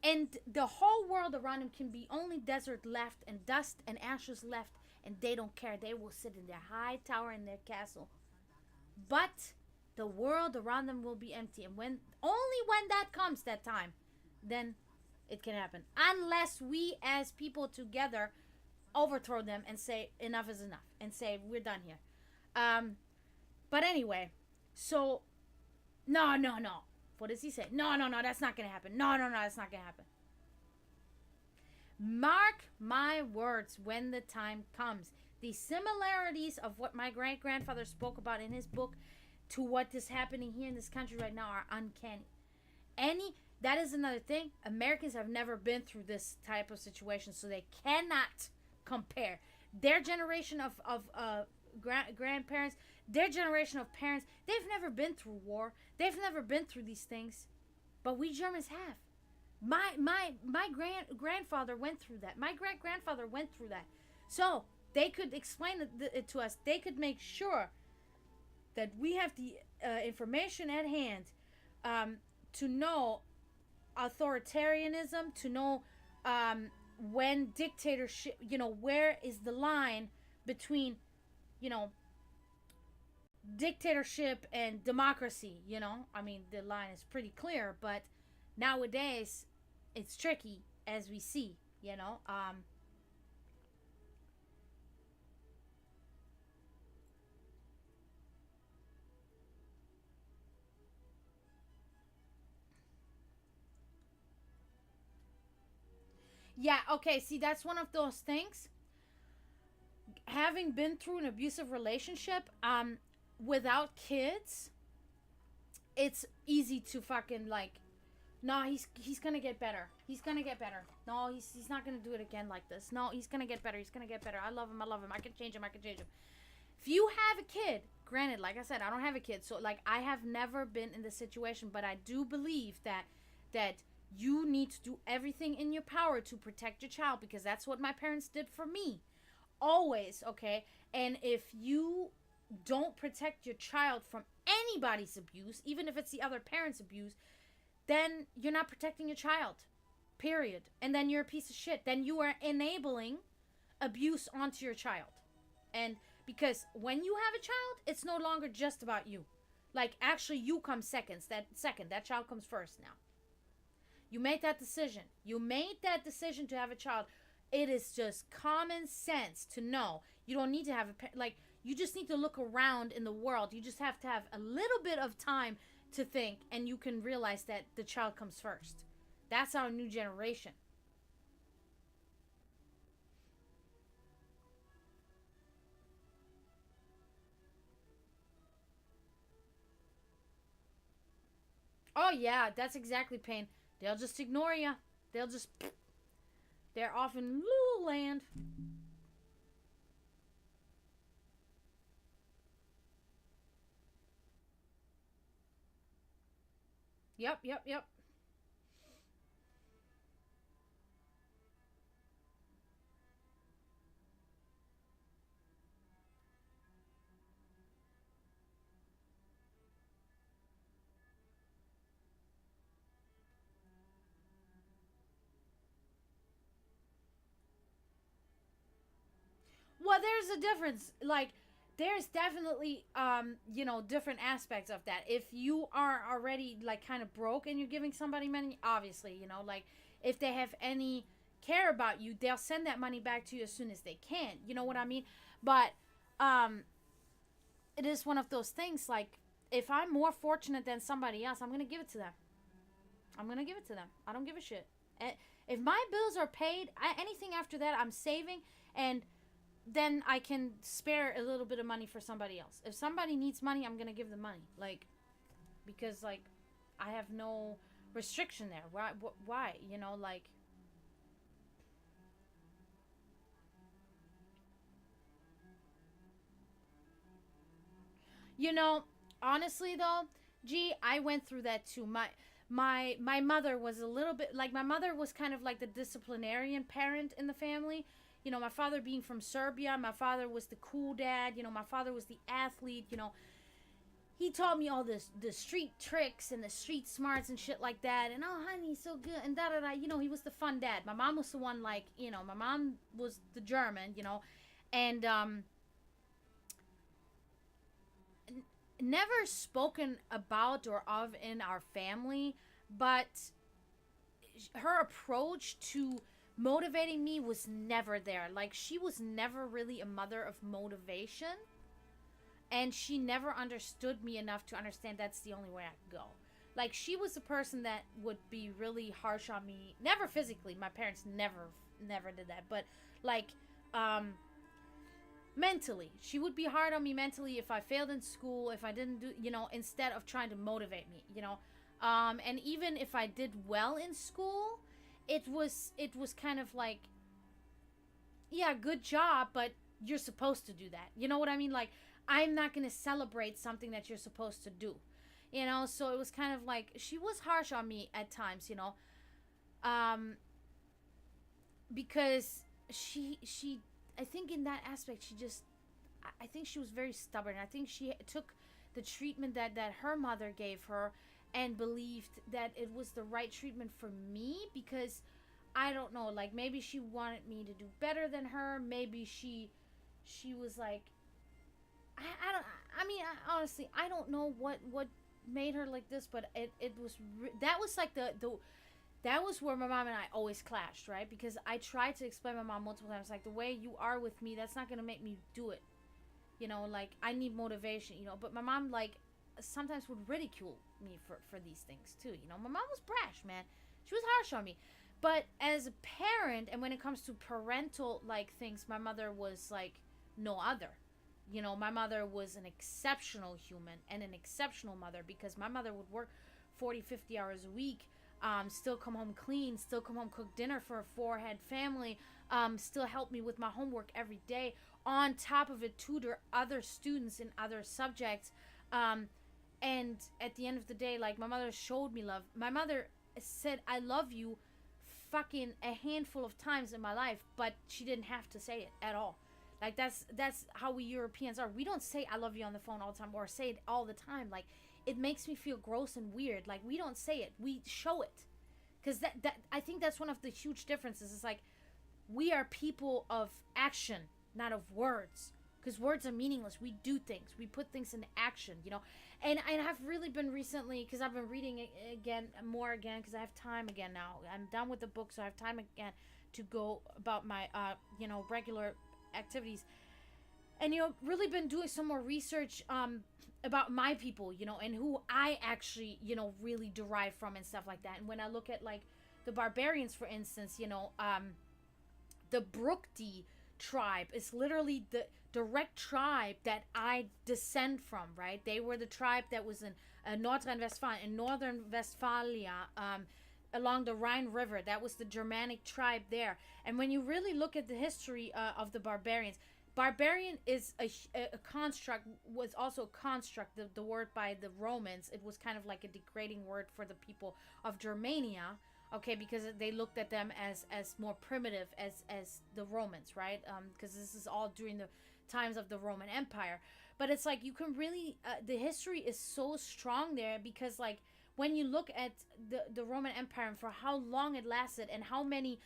and the whole world around them can be only desert left and dust and ashes left, and they don't care. They will sit in their high tower in their castle. But the world around them will be empty, and only when that comes, that time, then it can happen. Unless we as people together overthrow them and say enough is enough, and say we're done here. But anyway, so no. What does he say? No, that's not going to happen. No, that's not going to happen. Mark my words when the time comes. The similarities of what my great-grandfather spoke about in his book to what is happening here in this country right now are uncanny. That is another thing. Americans have never been through this type of situation, so they cannot compare. Their generation of grandparents, their generation of parents, they've never been through war. They've never been through these things. But we Germans have. My grandfather went through that. My great-grandfather went through that. So they could explain it to us. They could make sure that we have the information at hand to know authoritarianism, to know when dictatorship, where is the line between, dictatorship and democracy, I mean, the line is pretty clear, but nowadays it's tricky, as we see, Yeah, okay, see, that's one of those things. Having been through an abusive relationship, without kids, it's easy to fucking no, he's gonna get better. He's gonna get better. No, he's not gonna do it again like this. No, he's gonna get better. He's gonna get better. I love him. I can change him. If you have a kid, granted, like I said, I don't have a kid, so I have never been in this situation, but I do believe that you need to do everything in your power to protect your child, because that's what my parents did for me. Always, okay? And if you don't protect your child from anybody's abuse, even if it's the other parent's abuse, then you're not protecting your child. Period. And then you're a piece of shit. Then you are enabling abuse onto your child. And because when you have a child, it's no longer just about you. Actually, you come second. That child comes first now. You made that decision. To have a child. It is just common sense to know. You don't need to have you just need to look around in the world. You just have to have a little bit of time to think, and you can realize that the child comes first. That's our new generation. Oh yeah, that's exactly pain. They'll just ignore you. They're off in little land. Yep. Well, there's a difference. Like, there's definitely, different aspects of that. If you are already, like, kind of broke and you're giving somebody money, obviously, like, if they have any care about you, they'll send that money back to you as soon as they can. You know what I mean? But, it is one of those things, like, if I'm more fortunate than somebody else, I'm going to give it to them. I'm going to give it to them. I don't give a shit. If my bills are paid, anything after that, I'm saving, and then I can spare a little bit of money for somebody else. If somebody needs money, I'm going to give them money. Like, because, like, I have no restriction there. Why? Like, honestly though, gee, I went through that too. My mother was a little bit like, my mother was kind of like the disciplinarian parent in the family. My father being from Serbia, my father was the cool dad. My father was the athlete. He taught me all the street tricks and the street smarts and shit like that. And oh, honey, so good and da da da. He was the fun dad. My mom was the one, like, my mom was the German. And never spoken about or of in our family, but her approach to motivating me was never there. Like, she was never really a mother of motivation, and she never understood me enough to understand that's the only way I could go. Like, she was the person that would be really harsh on me, never physically. My parents never did that, but like, mentally, she would be hard on me mentally if I failed in school, if I didn't do, instead of trying to motivate me. And even if I did well in school, it was kind of like, yeah, good job, but you're supposed to do that. You know what I mean? Like, I'm not going to celebrate something that you're supposed to do. So it was kind of like, she was harsh on me at times, because she I think in that aspect, I think she was very stubborn. I think she took the treatment that her mother gave her and believed that it was the right treatment for me, because I don't know, like, maybe she wanted me to do better than her. Maybe she was like, honestly, I don't know what made her like this, but it was, that was like that was where my mom and I always clashed, right? Because I tried to explain to my mom multiple times, like, the way you are with me, that's not going to make me do it. Like, I need motivation, But my mom, like, sometimes would ridicule me for these things, too. My mom was brash, man. She was harsh on me. But as a parent, and when it comes to parental, like, things, my mother was, like, no other. My mother was an exceptional human and an exceptional mother, because my mother would work 40, 50 hours a week, still come home clean, still come home cook dinner for a four-head family, still help me with my homework every day, on top of it tutor other students in other subjects, and at the end of the day, like, my mother showed me love. My mother said I love you fucking a handful of times in my life, but she didn't have to say it at all. Like, that's how we Europeans are. We don't say I love you on the phone all the time, or say it all the time. Like, it makes me feel gross and weird. Like, we don't say it, we show it. Because that I think that's one of the huge differences. It's like, we are people of action, not of words. Because words are meaningless. We do things. We put things into action, And I've really been recently, because I've been reading more again, because I have time again now. I'm done with the book, so I have time again to go about my, regular activities. And, really been doing some more research about my people, and who I actually, really derive from and stuff like that. And when I look at, like, the barbarians, for instance, the Brukti tribe is literally the direct tribe that I descend from, right? They were the tribe that was in northern Westphalia, along the Rhine River. That was the Germanic tribe there. And when you really look at the history of the barbarians, barbarian is a construct, was also a construct, the word by the Romans. It was kind of like a degrading word for the people of Germania, okay, because they looked at them as more primitive as the Romans, right? Because this is all during the times of the Roman Empire. But it's like, you can really, the history is so strong there, because, like, when you look at the Roman Empire and for how long it lasted and how many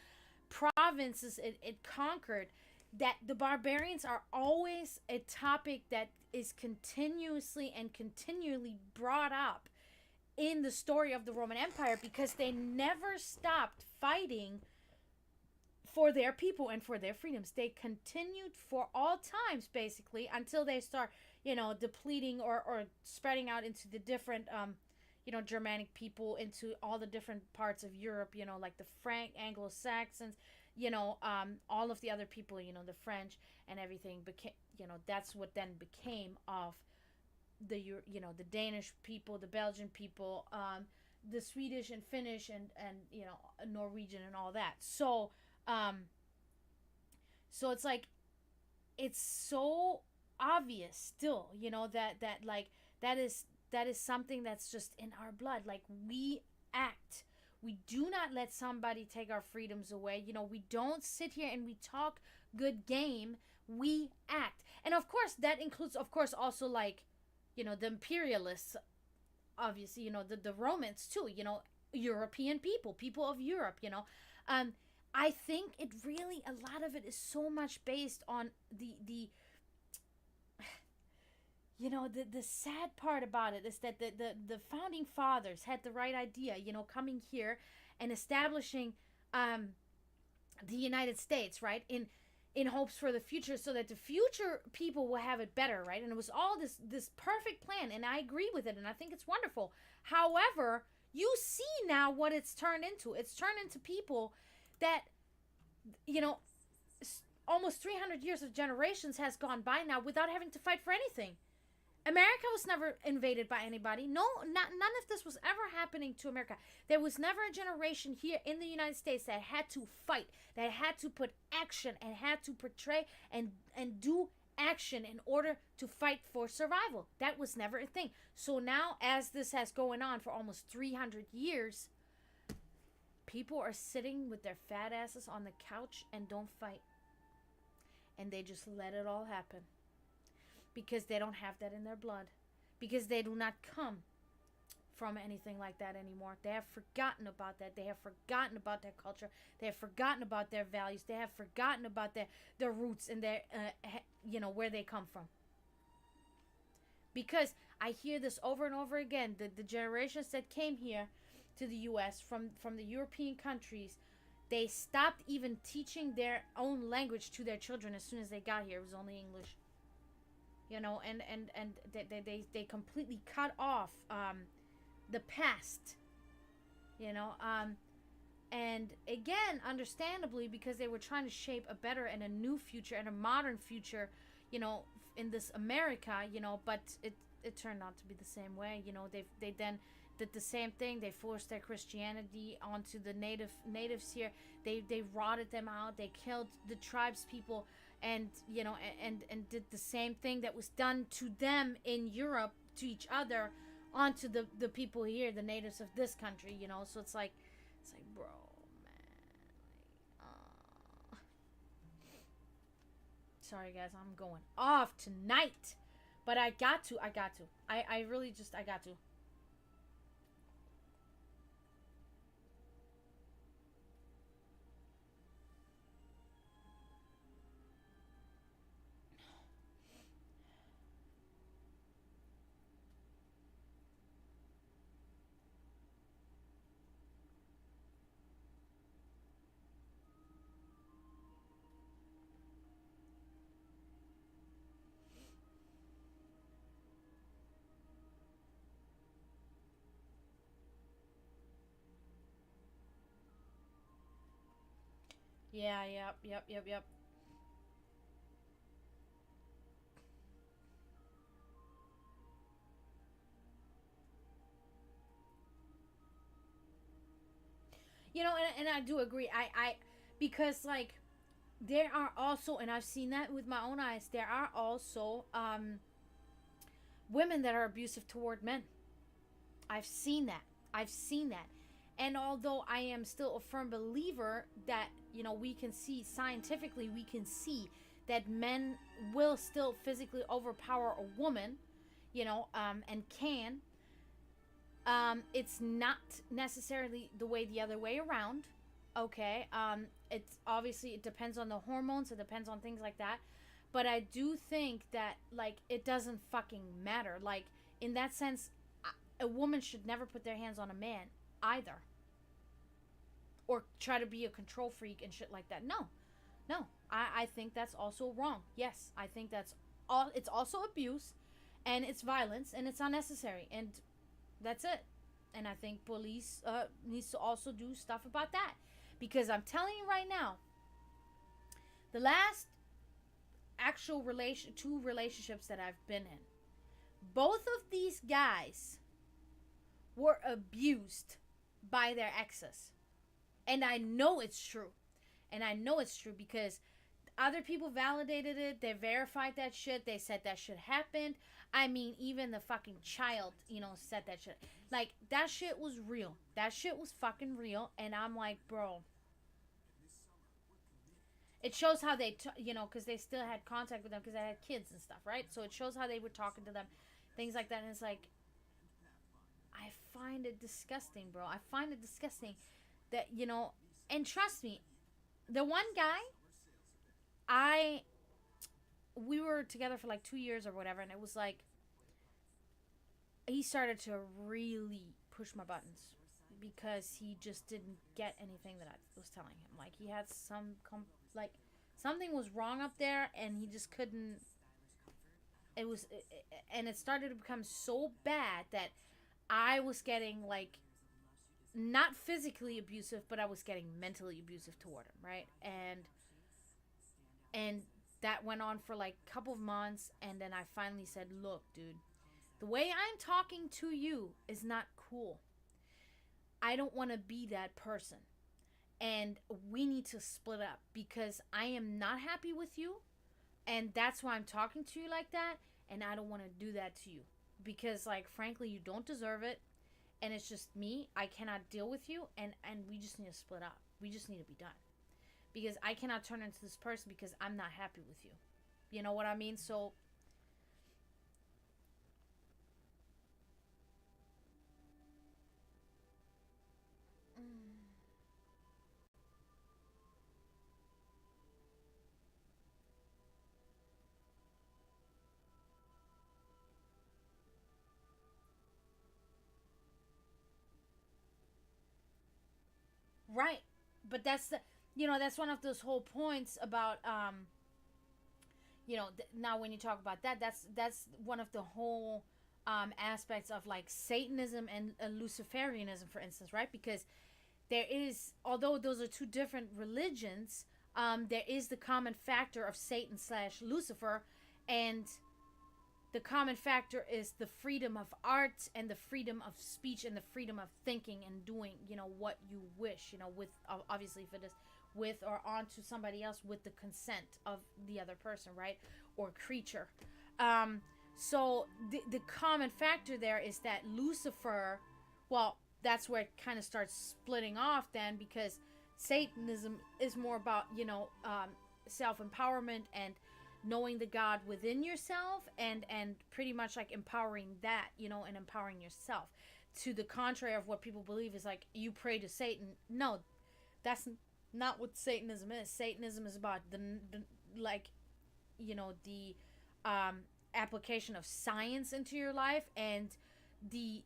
provinces it conquered, that the barbarians are always a topic that is continuously and continually brought up in the story of the Roman Empire, because they never stopped fighting for their people and for their freedoms. They continued for all times, basically, until they start, depleting or spreading out into the different, Germanic people, into all the different parts of Europe, like the Frank, Anglo-Saxons, all of the other people, the French and everything became, that's what then became of the Danish people, the Belgian people, the Swedish and Finnish and Norwegian and all that. So it's like, it's so obvious still, that is something that's just in our blood. Like, we act. We do not let somebody take our freedoms away. We don't sit here and we talk good game. We act. And of course, that includes, of course, also, like, the imperialists, obviously, the Romans too, European people of Europe, I think it really, a lot of it is so much based on the sad part about it is that the founding fathers had the right idea, coming here and establishing the United States, right, in hopes for the future, so that the future people will have it better, right? And it was all this perfect plan, and I agree with it, and I think it's wonderful. However, you see now what it's turned into. It's turned into people that, almost 300 years of generations has gone by now without having to fight for anything. America was never invaded by anybody. No, none of this was ever happening to America. There was never a generation here in the United States that had to fight, that had to put action and had to portray and do action in order to fight for survival. That was never a thing. So now, as this has going on for almost 300 years, people are sitting with their fat asses on the couch and don't fight. And they just let it all happen. Because they don't have that in their blood. Because they do not come from anything like that anymore. They have forgotten about that. They have forgotten about their culture. They have forgotten about their values. They have forgotten about their roots and their, where they come from. Because I hear this over and over again. The generations that came here to the U.S. from the European countries, they stopped even teaching their own language to their children as soon as they got here. It was only English. And they completely cut off the past, and again, understandably, because they were trying to shape a better and a new future and a modern future, in this America, but it turned out to be the same way. They then did the same thing. They forced their Christianity onto the natives here. They rotted them out. They killed the tribes people. And and did the same thing that was done to them in Europe, to each other, onto the people here, the natives of this country, so it's like, bro, man, sorry guys, I'm going off tonight, but I got to, I really just, I got to. Yeah, yep. And I do agree. I because, like, there are also, and I've seen that with my own eyes, there are also women that are abusive toward men. I've seen that. And although I am still a firm believer that, we can see scientifically, we can see that men will still physically overpower a woman, and can. It's not necessarily the other way around. Okay. It's obviously, it depends on the hormones. It depends on things like that. But I do think that, like, it doesn't fucking matter. Like, in that sense, a woman should never put their hands on a man either, or try to be a control freak and shit like that. No, no. I think that's also wrong. Yes, I think that's all. It's also abuse, and it's violence, and it's unnecessary, and that's it. And I think police needs to also do stuff about that, because I'm telling you right now, the last two relationships that I've been in, both of these guys were abused by their exes, and I know it's true, and I know it's true because other people validated it. They verified that shit. They said that shit happened. I mean, even the fucking child, said that shit. Like, that shit was real. That shit was fucking real. And I'm like, bro. It shows how they, because they still had contact with them because they had kids and stuff, right? So it shows how they were talking to them, things like that. And it's like, I find it disgusting, bro. I find it disgusting that, and trust me, the one guy, we were together for like 2 years or whatever, and it was like he started to really push my buttons because he just didn't get anything that I was telling him. Like, he had like something was wrong up there, and he just couldn't. And it started to become so bad that I was getting, like, not physically abusive, but I was getting mentally abusive toward him, right? And that went on for like a couple of months, and then I finally said, look, dude, the way I'm talking to you is not cool. I don't want to be that person, and we need to split up because I am not happy with you, and that's why I'm talking to you like that, and I don't want to do that to you because, like, frankly, you don't deserve it, and it's just me. I cannot deal with you, and we just need to split up. We just need to be done because I cannot turn into this person because I'm not happy with you. You know what I mean? So, right. But that's one of those whole points about, now when you talk about that, that's one of the whole aspects of, like, Satanism and Luciferianism, for instance, right? Because there is, although those are two different religions, there is the common factor of Satan slash Lucifer, and the common factor is the freedom of art and the freedom of speech and the freedom of thinking and doing, what you wish, with, obviously, if it is with or onto somebody else with the consent of the other person, right? Or creature. So the common factor there is that Lucifer, well, that's where it kind of starts splitting off then, because Satanism is more about, self-empowerment and knowing the God within yourself, and pretty much like empowering that, and empowering yourself. To the contrary of what people believe is like you pray to Satan. No, that's not what Satanism is. Satanism is about the like, the application of science into your life, and the,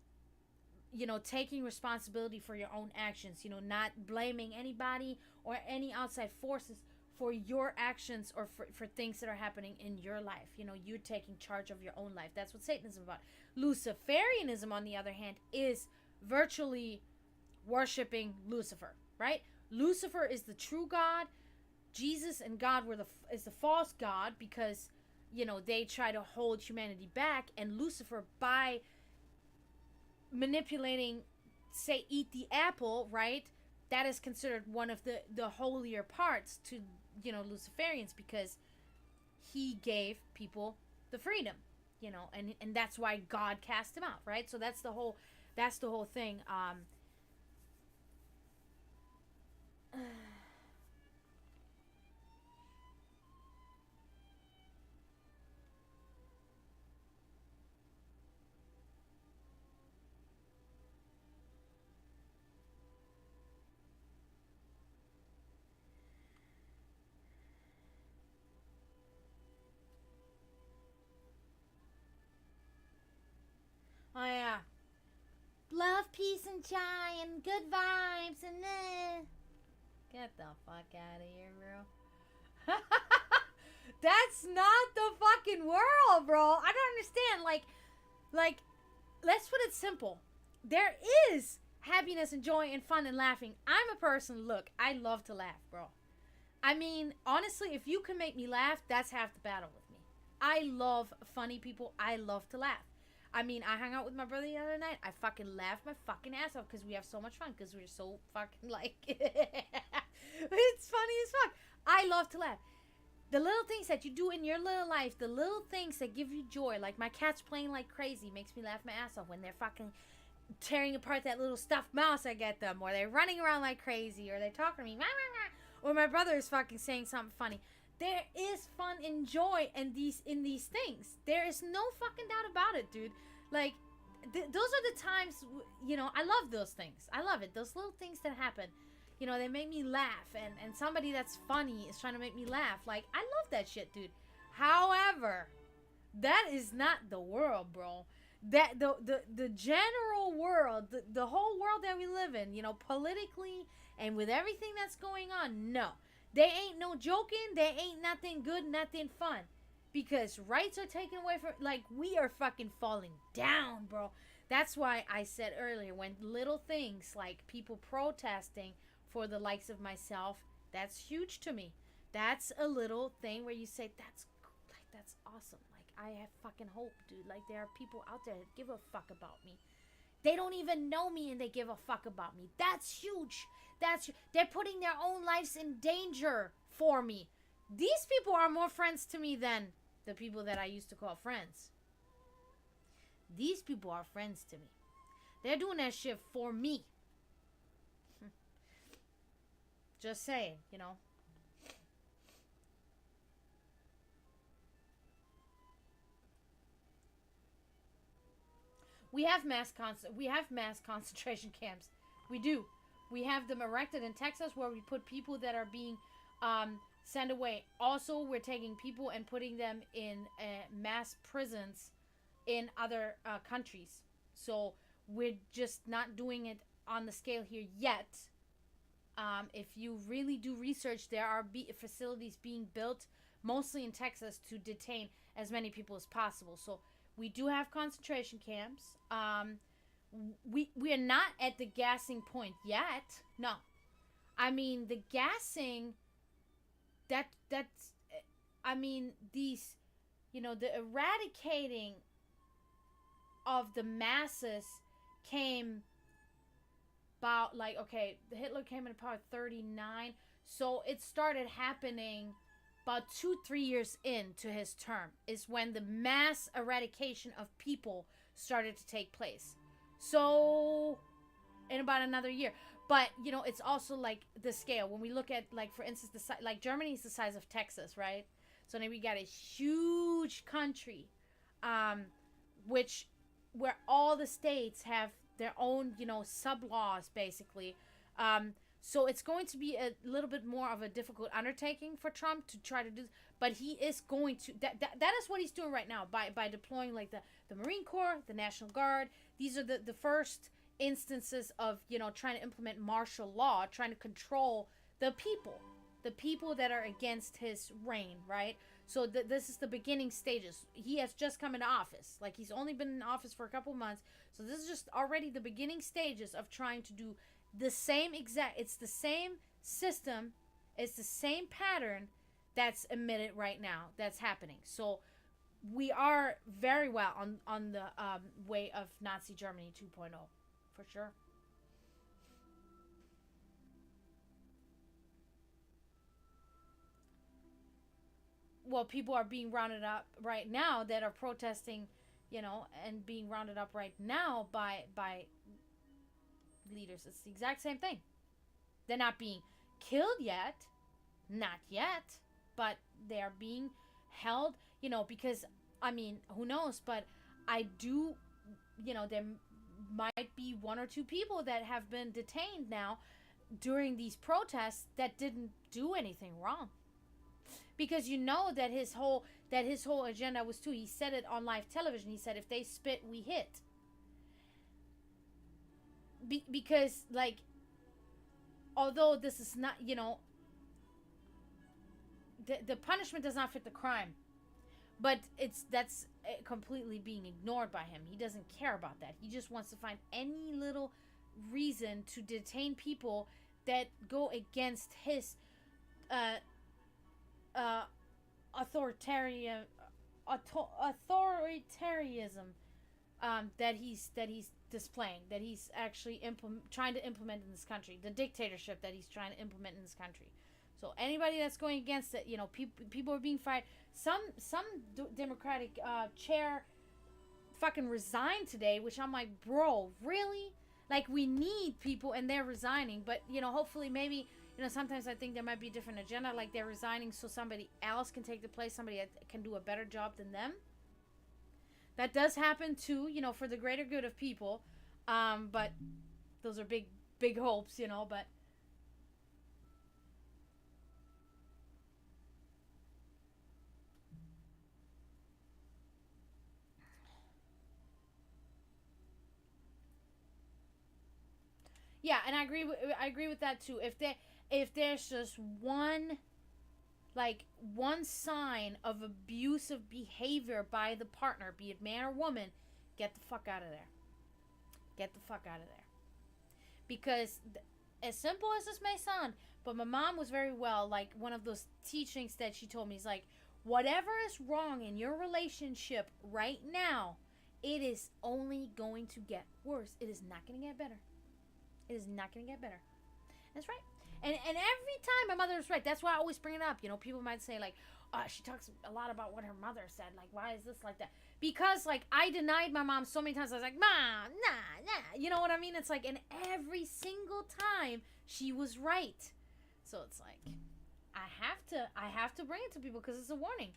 taking responsibility for your own actions, not blaming anybody or any outside forces for your actions or for things that are happening in your life. You're taking charge of your own life. That's what Satanism is about. Luciferianism, on the other hand, is virtually worshiping Lucifer, right? Lucifer is the true God. Jesus and God is the false God, because they try to hold humanity back, and Lucifer, by manipulating, say, eat the apple, right? That is considered one of the holier parts to Luciferians, because he gave people the freedom, and that's why God cast him out, right? So that's the whole thing. love, peace, and joy, and good vibes, and get the fuck out of here, bro. That's not the fucking world, bro. I don't understand. Like, let's put it simple. There is happiness and joy and fun and laughing. I'm a person, look, I love to laugh, bro. I mean, honestly, if you can make me laugh, that's half the battle with me. I love funny people. I love to laugh. I mean, I hung out with my brother the other night. I fucking laughed my fucking ass off because we have so much fun. Because we're so fucking like... It's funny as fuck. I love to laugh. The little things that you do in your little life, the little things that give you joy, like my cat's playing like crazy, makes me laugh my ass off when they're fucking tearing apart that little stuffed mouse I get them, or they're running around like crazy, or they're talking to me, or my brother is fucking saying something funny. There is fun and joy in these things. There is no fucking doubt about it, dude. Like, those are the times, you know, I love those things. I love it. Those little things that happen. You know, they make me laugh, and somebody that's funny is trying to make me laugh. Like, I love that shit, dude. However, that is not the world, bro. That the general world, the whole world that we live in, you know, politically and with everything that's going on, no. They ain't no joking. They ain't nothing good, nothing fun. Because rights are taken away from, like, we are fucking falling down, bro. That's why I said earlier, when little things like people protesting for the likes of myself, that's huge to me. That's a little thing where you say, that's awesome. Like, I have fucking hope, dude. Like, there are people out there that give a fuck about me. They don't even know me and they give a fuck about me. That's huge. They're putting their own lives in danger for me. These people are more friends to me than the people that I used to call friends. These people are friends to me. They're doing that shit for me. Just saying, you know. We have mass concentration camps. We do. We have them erected in Texas where we put people that are being sent away. Also, we're taking people and putting them in mass prisons in other countries. So we're just not doing it on the scale here yet. If you really do research, there are facilities being built mostly in Texas to detain as many people as possible. So we do have concentration camps. We are not at the gassing point yet. No. I mean, the gassing, that's, I mean, these, you know, the eradicating of the masses came about, like, okay, Hitler came in power 39, so it started happening about 2-3 years into his term is when the mass eradication of people started to take place. So in about another year. But, you know, it's also like the scale. When we look at, like, for instance, like Germany is the size of Texas, right? So then we got a huge country, where all the states have their own, you know, sub-laws, basically. So it's going to be a little bit more of a difficult undertaking for Trump to try to do, but he is going to, that is what he's doing right now by deploying, like, the Marine Corps, the National Guard. These are the first instances of, you know, trying to implement martial law, trying to control the people that are against his reign, right? So this is the beginning stages. He has just come into office. Like, he's only been in office for a couple months. So this is just already the beginning stages of trying to do the same it's the same system, it's the same pattern that's emitted right now, that's happening. So we are very well on the way of Nazi Germany 2.0, for sure. Well, people are being rounded up right now that are protesting, you know, and being rounded up right now by leaders. It's the exact same thing. They're not being killed yet, not yet, but they are being held, you know, because, I mean, who knows, but I do, you know, there might be 1 or 2 people that have been detained now during these protests that didn't do anything wrong. Because you know that his whole agenda was he said it on live television. He said, if they spit, we hit. because like, although this is not, the punishment does not fit the crime, but that's completely being ignored by him. He doesn't care about that. He just wants to find any little reason to detain people that go against his uh, uh, authoritarian authoritarianism, that he's displaying, that he's actually trying to implement in this country, the dictatorship that he's trying to implement in this country. So anybody that's going against it, people are being fired. Some Democratic chair fucking resigned today, which I'm like, bro, really? Like, we need people and they're resigning, but hopefully, maybe, sometimes I think there might be a different agenda, like they're resigning so somebody else can take the place, somebody that can do a better job than them. That does happen too, for the greater good of people. But those are big hopes, but yeah, and I agree with that too. If there's just one sign of abusive behavior by the partner, be it man or woman, get the fuck out of there. Get the fuck out of there. Because as simple as this may sound, but my mom was very well, like, one of those teachings that she told me is like, whatever is wrong in your relationship right now, it is only going to get worse. It is not going to get better. It is not going to get better. That's right. And every time my mother is right. That's why I always bring it up. People might say, like, she talks a lot about what her mother said. Like, why is this like that? Because, like, I denied my mom so many times. I was like, Mom, nah. You know what I mean? It's like, and every single time she was right. So it's like, I have to bring it to people because it's a warning.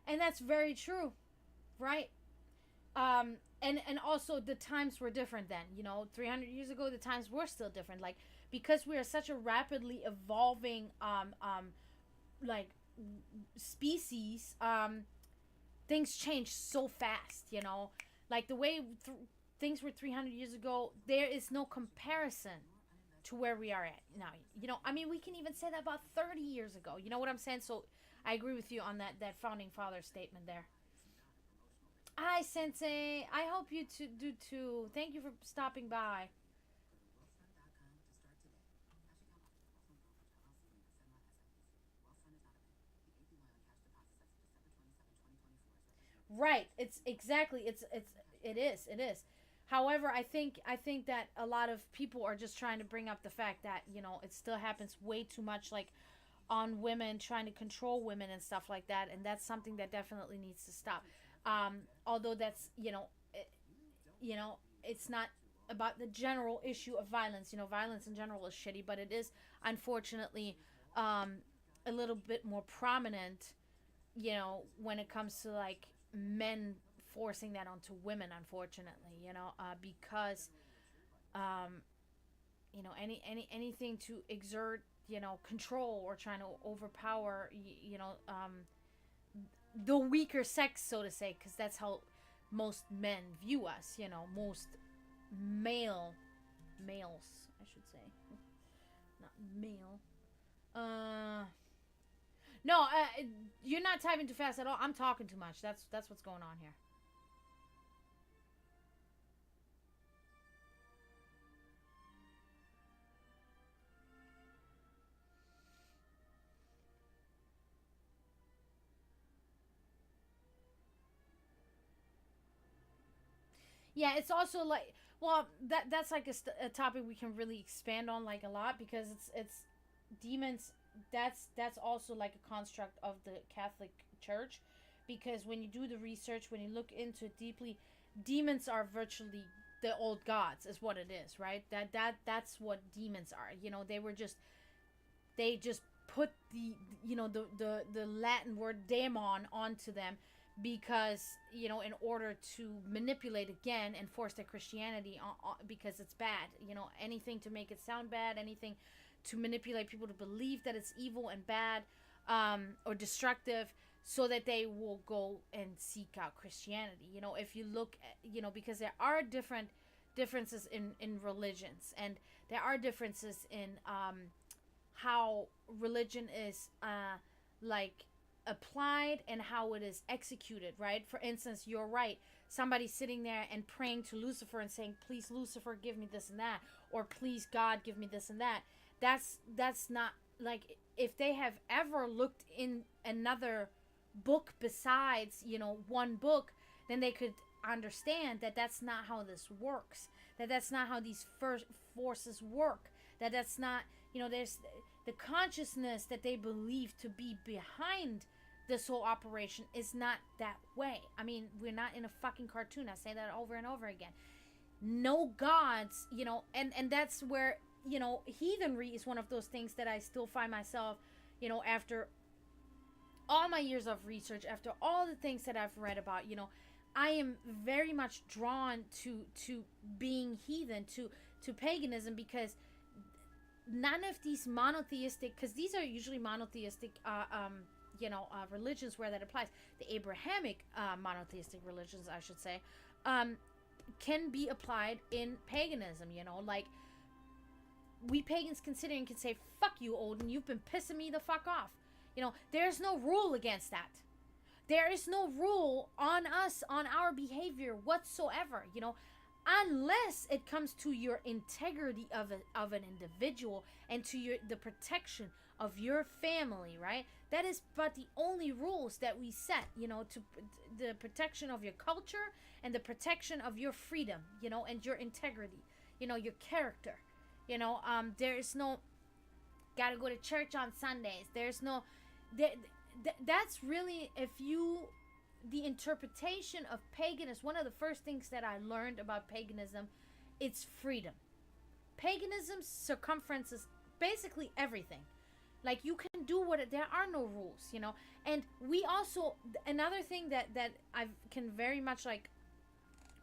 And that's very true, right? And also the times were different then. 300 years ago, the times were still different. Like, because we are such a rapidly evolving like species, things change so fast. Like the way things were 300 years ago, there is no comparison to where we are at now. I mean, we can even say that about 30 years ago. You know what I'm saying? So I agree with you on that founding father statement there. Hi, Sensei. I hope you do too. Thank you for stopping by. Right. It's exactly. It is. However, I think that a lot of people are just trying to bring up the fact that it still happens way too much, like on women, trying to control women and stuff like that, and that's something that definitely needs to stop. Although that's it's not about the general issue of violence. Violence in general is shitty, but it is unfortunately um, a little bit more prominent. When it comes to like men forcing that onto women, unfortunately. Because um, anything to exert control or trying to overpower the weaker sex, so to say, because that's how most men view us. Most males, I should say, not male. No, you're not typing too fast at all. I'm talking too much. That's what's going on here. Yeah, it's also like, well, that's like a topic we can really expand on like a lot, because it's demons. That's also like a construct of the Catholic Church, because when you do the research, when you look into it deeply, demons are virtually the old gods, is what it is, right? That's what demons are. They just put the Latin word daemon onto them, because, you know, in order to manipulate again and force their Christianity on, because it's bad, you know, anything to make it sound bad, anything to manipulate people to believe that it's evil and bad, or destructive, so that they will go and seek out Christianity. You know, if you look at, you know, because there are differences in religions, and there are differences in how religion is like applied and how it is executed, right? For instance, you're right, somebody sitting there and praying to Lucifer and saying, please Lucifer, give me this and that, or please God, give me this and that. That's not, like, if they have ever looked in another book besides, you know, one book, then they could understand that that's not how this works, that that's not how these first forces work, that that's not, you know, there's the consciousness that they believe to be behind this whole operation is not that way. I mean, we're not in a fucking cartoon. I say that over and over again. No gods, you know, and that's where, you know, heathenry is one of those things that I still find myself, you know, after all my years of research, after all the things that I've read about, you know, I am very much drawn to being heathen, to paganism, because none of these monotheistic, because these are usually monotheistic religions where that applies. The Abrahamic monotheistic religions, I should say, can be applied in paganism. You know, like, we pagans can sit here and can say, fuck you, Odin, you've been pissing me the fuck off. You know, there's no rule against that. There is no rule on us, on our behavior whatsoever, you know, unless it comes to your integrity of an individual and to the protection of your family, right? That is but the only rules that we set, you know, to the protection of your culture and the protection of your freedom, you know, and your integrity, you know, your character. You know, there is no gotta go to church on Sundays. There's no, that's really, the interpretation of paganism, one of the first things that I learned about paganism, it's freedom. Paganism circumferences basically everything. Like, you can do there are no rules, you know. And we also, another thing that I can very much, like,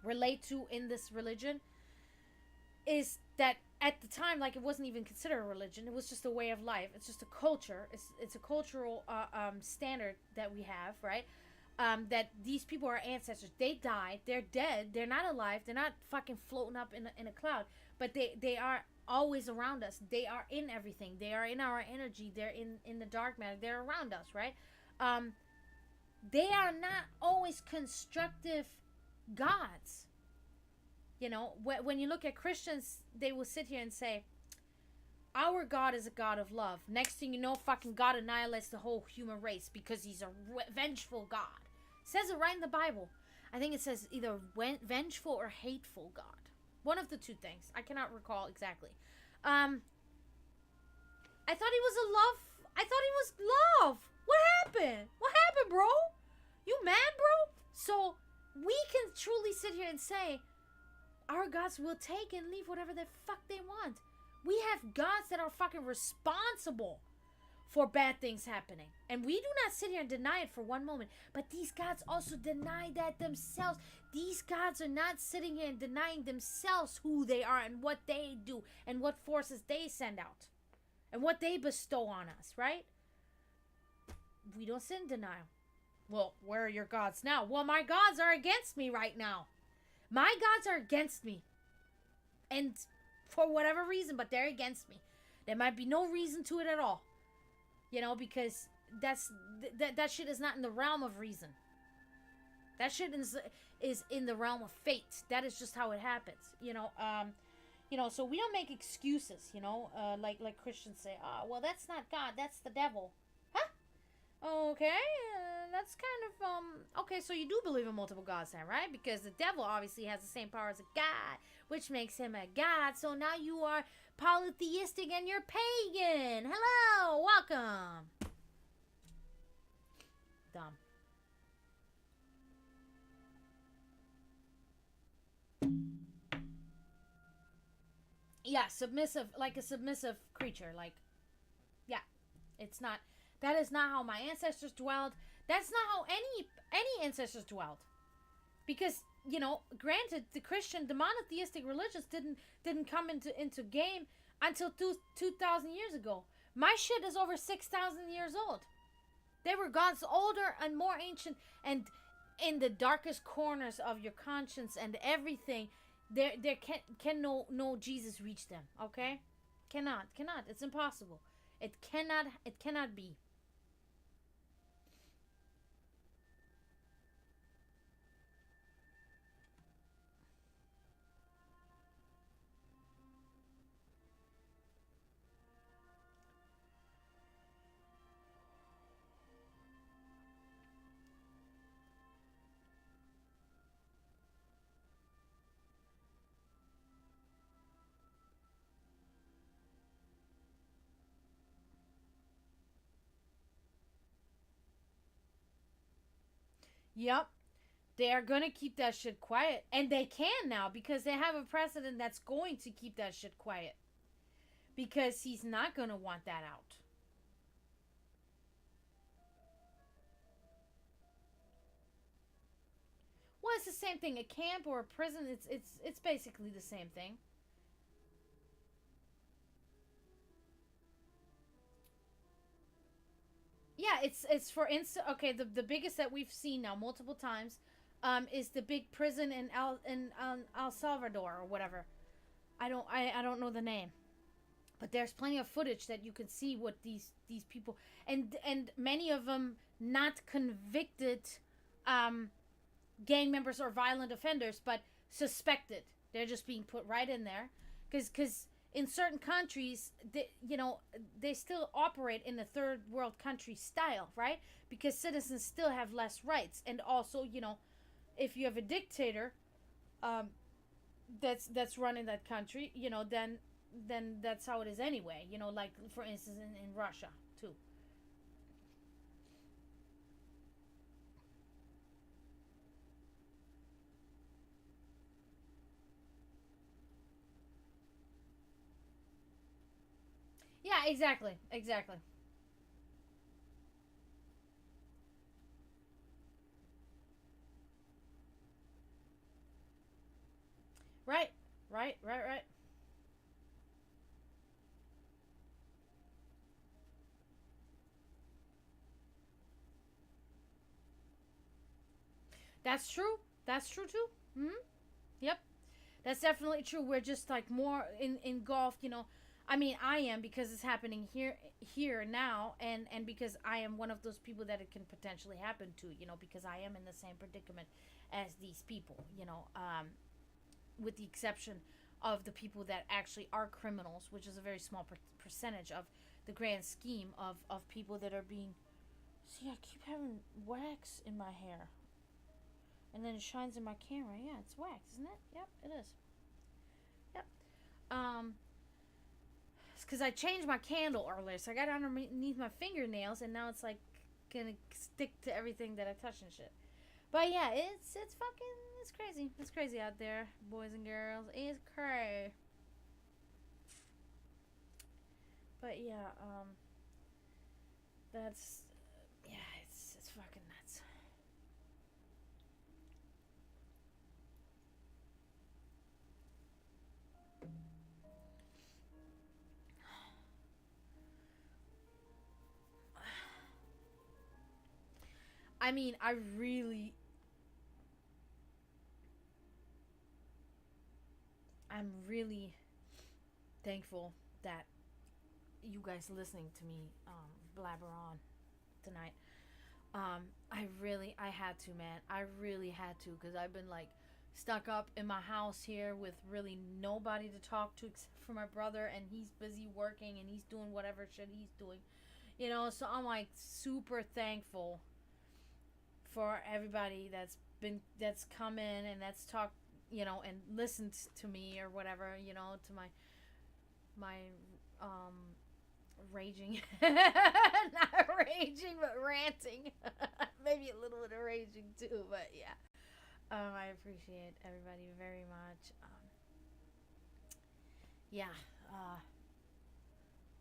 relate to in this religion is that at the time, like, it wasn't even considered a religion. It was just a way of life. It's just a culture. It's a cultural standard that we have, right? That these people are ancestors. They died. They're dead. They're not alive. They're not fucking floating up in a cloud. But they are always around us. They are in everything. They are in our energy. They're in the dark matter. They're around us, right? They are not always constructive gods. You know, when you look at Christians, they will sit here and say, our God is a God of love. Next thing you know, fucking God annihilates the whole human race because he's a vengeful God. It says it right in the Bible. I think it says either vengeful or hateful God. One of the two things. I cannot recall exactly. I thought he was a love. I thought he was love. What happened? What happened, bro? You mad, bro? So we can truly sit here and say, our gods will take and leave whatever the fuck they want. We have gods that are fucking responsible for bad things happening. And we do not sit here and deny it for one moment. But these gods also deny that themselves. These gods are not sitting here and denying themselves who they are and what they do and what forces they send out and what they bestow on us, right? We don't sit in denial. Well, where are your gods now? Well, my gods are against me right now. My gods are against me. And for whatever reason, but they're against me. There might be no reason to it at all. You know, because that shit is not in the realm of reason. That shit is in the realm of fate. That is just how it happens. You know, so we don't make excuses, you know, like Christians say, oh, well, that's not God, that's the devil. Huh? Okay, that's kind of, okay, so you do believe in multiple gods then, right? Because the devil obviously has the same power as a god, which makes him a god, so now you are polytheistic and you're pagan. Hello, welcome. Dumb. Yeah, submissive, like a submissive creature, like, yeah, it's not, that is not how my ancestors dwelled. That's not how any ancestors dwelled. Because, granted, the monotheistic religions didn't come into game until 2,000 years ago. My shit is over 6,000 years old. They were gods older and more ancient, and in the darkest corners of your conscience and everything, there can no Jesus reach them. Okay, cannot. It's impossible. It cannot be. Yep. They are gonna keep that shit quiet, and they can now because they have a president that's going to keep that shit quiet because he's not gonna want that out. Well, it's the same thing. A camp or a prison, it's basically the same thing. Yeah, it's for instance. Okay, the biggest that we've seen now multiple times, is the big prison in El Salvador or whatever. I don't know the name, but there's plenty of footage that you can see what these people, and many of them not convicted, um gang members or violent offenders, but suspected. They're just being put right in there because in certain countries, they still operate in the third world country style, right? Because citizens still have less rights, and also, if you have a dictator, um, that's running that country, then that's how it is anyway. Like for instance in Russia too. Yeah, exactly. Right, right. That's true. That's true too. Hmm. Yep. That's definitely true. We're just like more engulfed, I mean, I am because it's happening here now, and because I am one of those people that it can potentially happen to, because I am in the same predicament as these people, with the exception of the people that actually are criminals, which is a very small percentage of the grand scheme of people that are being. See, I keep having wax in my hair, and then it shines in my camera. Yeah, it's wax, isn't it? Yep, it is. Yep. It's because I changed my candle earlier, so I got it underneath my fingernails, and now it's like gonna stick to everything that I touch and shit. But yeah, it's crazy. It's crazy out there, boys and girls. It's crazy. But yeah, that's yeah, it's fucking nuts. I mean, I'm really thankful that you guys listening to me blabber on tonight. I had to, man. I really had to because I've been like stuck up in my house here with really nobody to talk to except for my brother, and he's busy working and he's doing whatever shit he's doing. So I'm like super thankful for everybody that's come in and that's talked, and listened to me or whatever, to my um raging, not raging but ranting. Maybe a little bit of raging too, but yeah. I appreciate everybody very much. Yeah. uh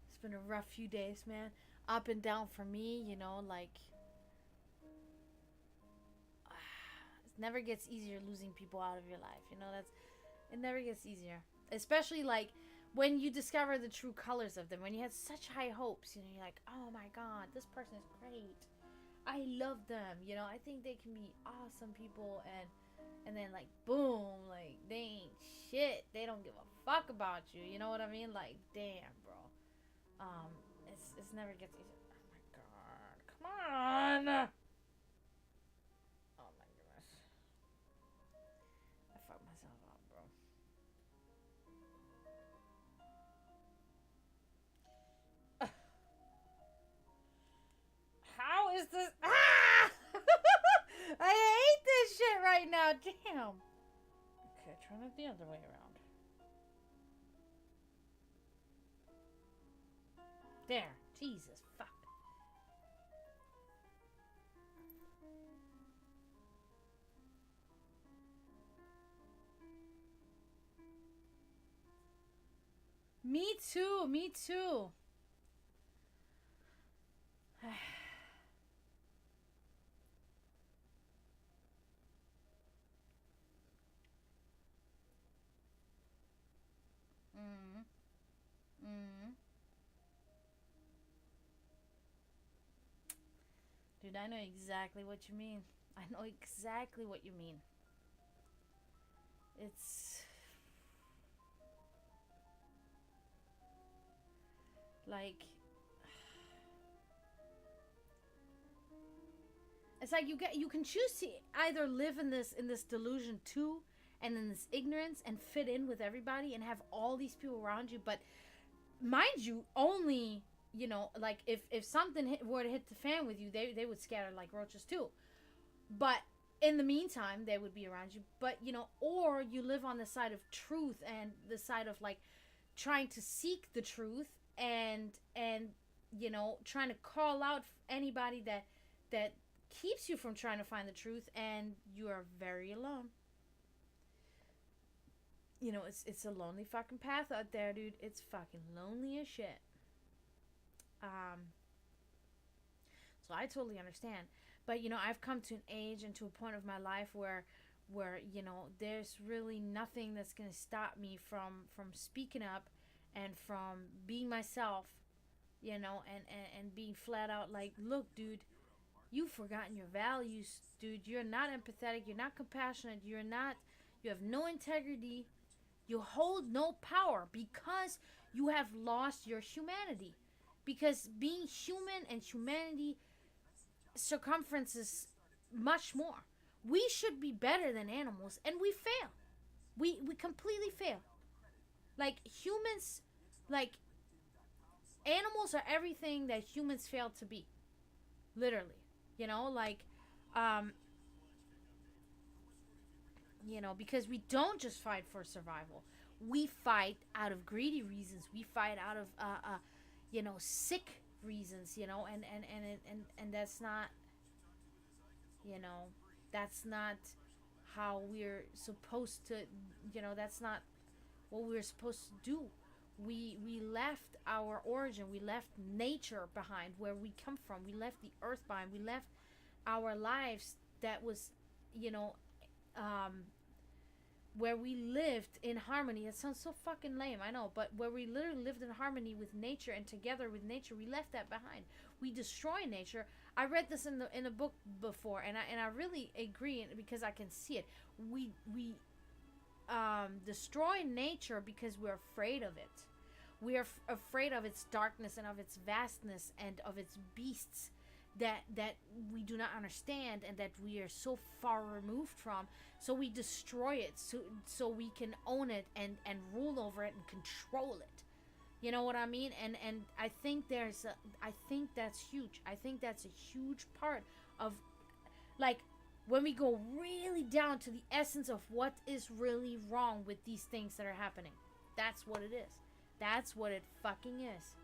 it's been a rough few days, man. Up and down for me, like never gets easier losing people out of your life. It never gets easier. Especially like when you discover the true colors of them, when you had such high hopes, you're like, oh my god, this person is great. I love them, I think they can be awesome people, and then like boom, like they ain't shit. They don't give a fuck about you. You know what I mean? Like, damn, bro. It's never gets easier. Oh my god, come on. Oh my goodness. I fucked myself up, bro. How is this? Ah! I hate this shit right now. Damn. Okay, turn it the other way around. There. Jesus, fuck. Me too. Me too. Mm. Mm. Dude, I know exactly what you mean. I know exactly what you mean. It's like it's like you can choose to either live in this delusion too, and in this ignorance, and fit in with everybody and have all these people around you, but mind you, only like if something were to hit the fan with you, they would scatter like roaches too. But in the meantime, they would be around you. But or you live on the side of truth and the side of like trying to seek the truth, and trying to call out anybody that keeps you from trying to find the truth, and you are very alone. It's a lonely fucking path out there, dude. It's fucking lonely as shit. Um, so I totally understand. But I've come to an age and to a point of my life where there's really nothing that's gonna stop me from speaking up and from being myself, and being flat out like, look, dude, you've forgotten your values, dude. You're not empathetic. You're not compassionate. You have no integrity. You hold no power because you have lost your humanity. Because being human and humanity circumferences much more. We should be better than animals, and we fail. We completely fail. Like humans, like animals are everything that humans fail to be. Literally, like, um, because we don't just fight for survival. We fight out of greedy reasons. We fight out of sick reasons. And that's not, you know, that's not how we're supposed to. That's not what we're supposed to do. We left our origin. We left nature behind, where we come from. We left the earth behind. We left our lives that was, you know, um, where we lived in harmony. It sounds so fucking lame, I know, but where we literally lived in harmony with nature and together with nature, we left that behind. We destroy nature. I read this in a book before, and I really agree because I can see it. We destroy nature because we're afraid of it. We are afraid of its darkness and of its vastness and of its beasts that we do not understand and that we are so far removed from. So we destroy it so we can own it and rule over it and control it. You know what I mean? And I think I think that's huge. I think that's a huge part of, like, when we go really down to the essence of what is really wrong with these things that are happening. That's what it is. That's what it fucking is.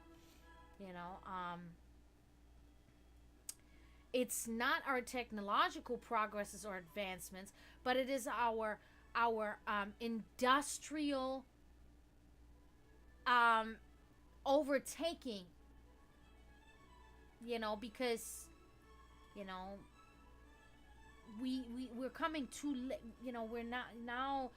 It's not our technological progresses or advancements, but it is our industrial overtaking. Because we're coming too late. You know, we're not now.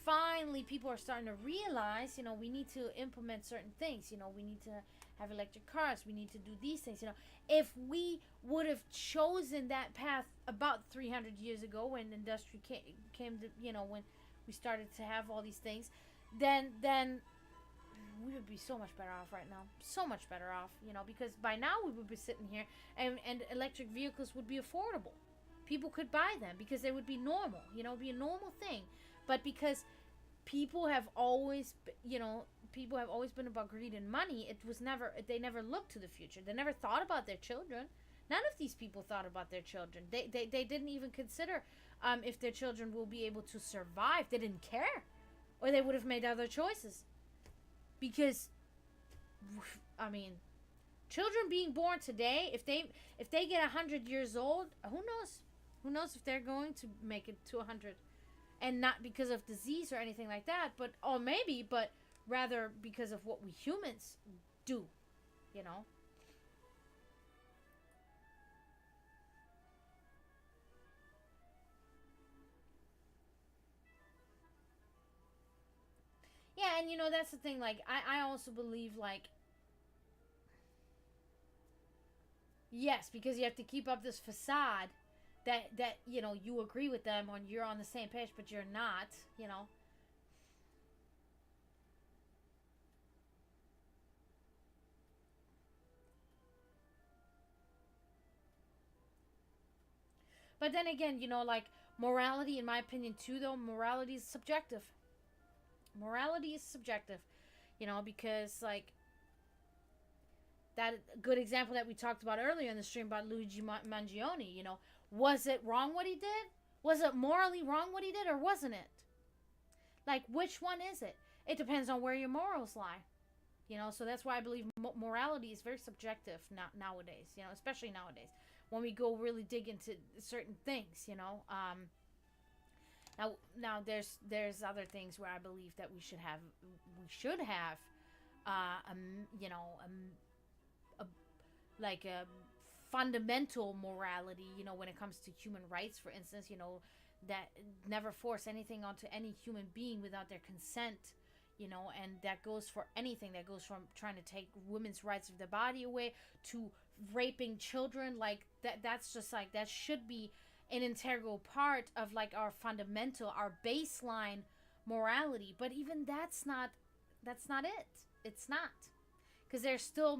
Finally, people are starting to realize, you know, we need to implement certain things. You know, we need to have electric cars. We need to do these things. You know, if we would have chosen that path about 300 years ago when industry came to, you know, when we started to have all these things, then we would be so much better off right now. So much better off, you know, because by now we would be sitting here and electric vehicles would be affordable. People could buy them because they would be normal, you know, be a normal thing. But because people have always, you know, people have always been about greed and money, they never looked to the future. They never thought about their children. None of these people thought about their children. They didn't even consider if their children will be able to survive. They didn't care. Or they would have made other choices. Because, I mean, children being born today, if they get 100 years old, who knows? Who knows if they're going to make it to 100? And not because of disease or anything like that, but rather because of what we humans do, you know. Yeah, and you know, that's the thing, like, I also believe, like, yes, because you have to keep up this facade that you know, you agree with them on, you're on the same page, but you're not, you know. But then again, you know, like, morality, in my opinion, too, though, morality is subjective. Morality is subjective, you know, because, like, that good example that we talked about earlier in the stream about Luigi Mangione, you know, was it wrong what he did? Was it morally wrong what he did, or wasn't it? Like, which one is it? It depends on where your morals lie, you know. So that's why I believe morality is very subjective nowadays, you know, especially nowadays when we go really dig into certain things, you know. Now there's other things where I believe that we should have you know, a like a fundamental morality, you know, when it comes to human rights, for instance, you know, that never force anything onto any human being without their consent, you know. And that goes for anything. That goes from trying to take women's rights of their body away to raping children. Like, that's just like, that should be an integral part of, like, our fundamental, our baseline morality. But even that's not it. It's not, because there's still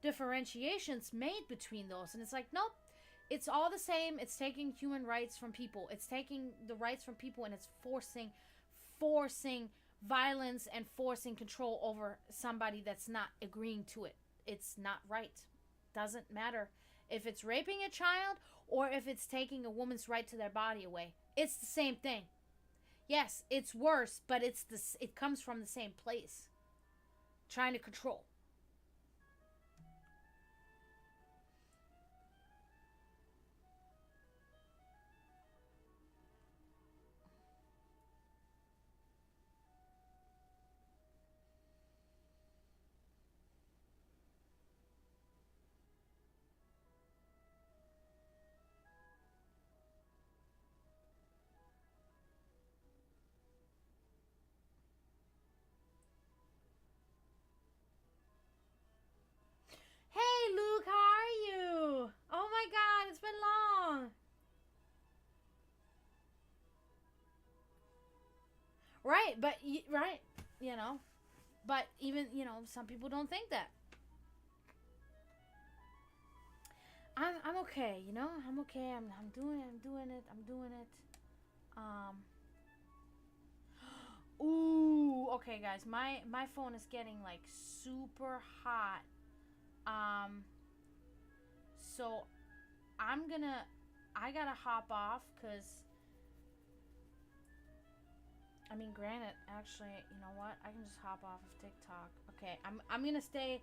differentiations made between those, and it's like, nope, it's all the same. It's taking human rights from people. It's taking the rights from people, and it's forcing violence and forcing control over somebody that's not agreeing to it. It's not right. Doesn't matter if it's raping a child or if it's taking a woman's right to their body away. It's the same thing. Yes, it's worse, but it comes from the same place. Trying to control. Hey, Luke, how are you? Oh my God, it's been long. Right, but right, you know, but even, you know, some people don't think that. I'm okay, you know. I'm okay. I'm doing it. I'm doing it. I'm doing it. Um. Ooh. Okay, guys. My phone is getting, like, super hot. Um. So I'm gonna. I gotta hop off because. I mean, granted, actually, you know what? I can just hop off of TikTok. Okay, I'm gonna stay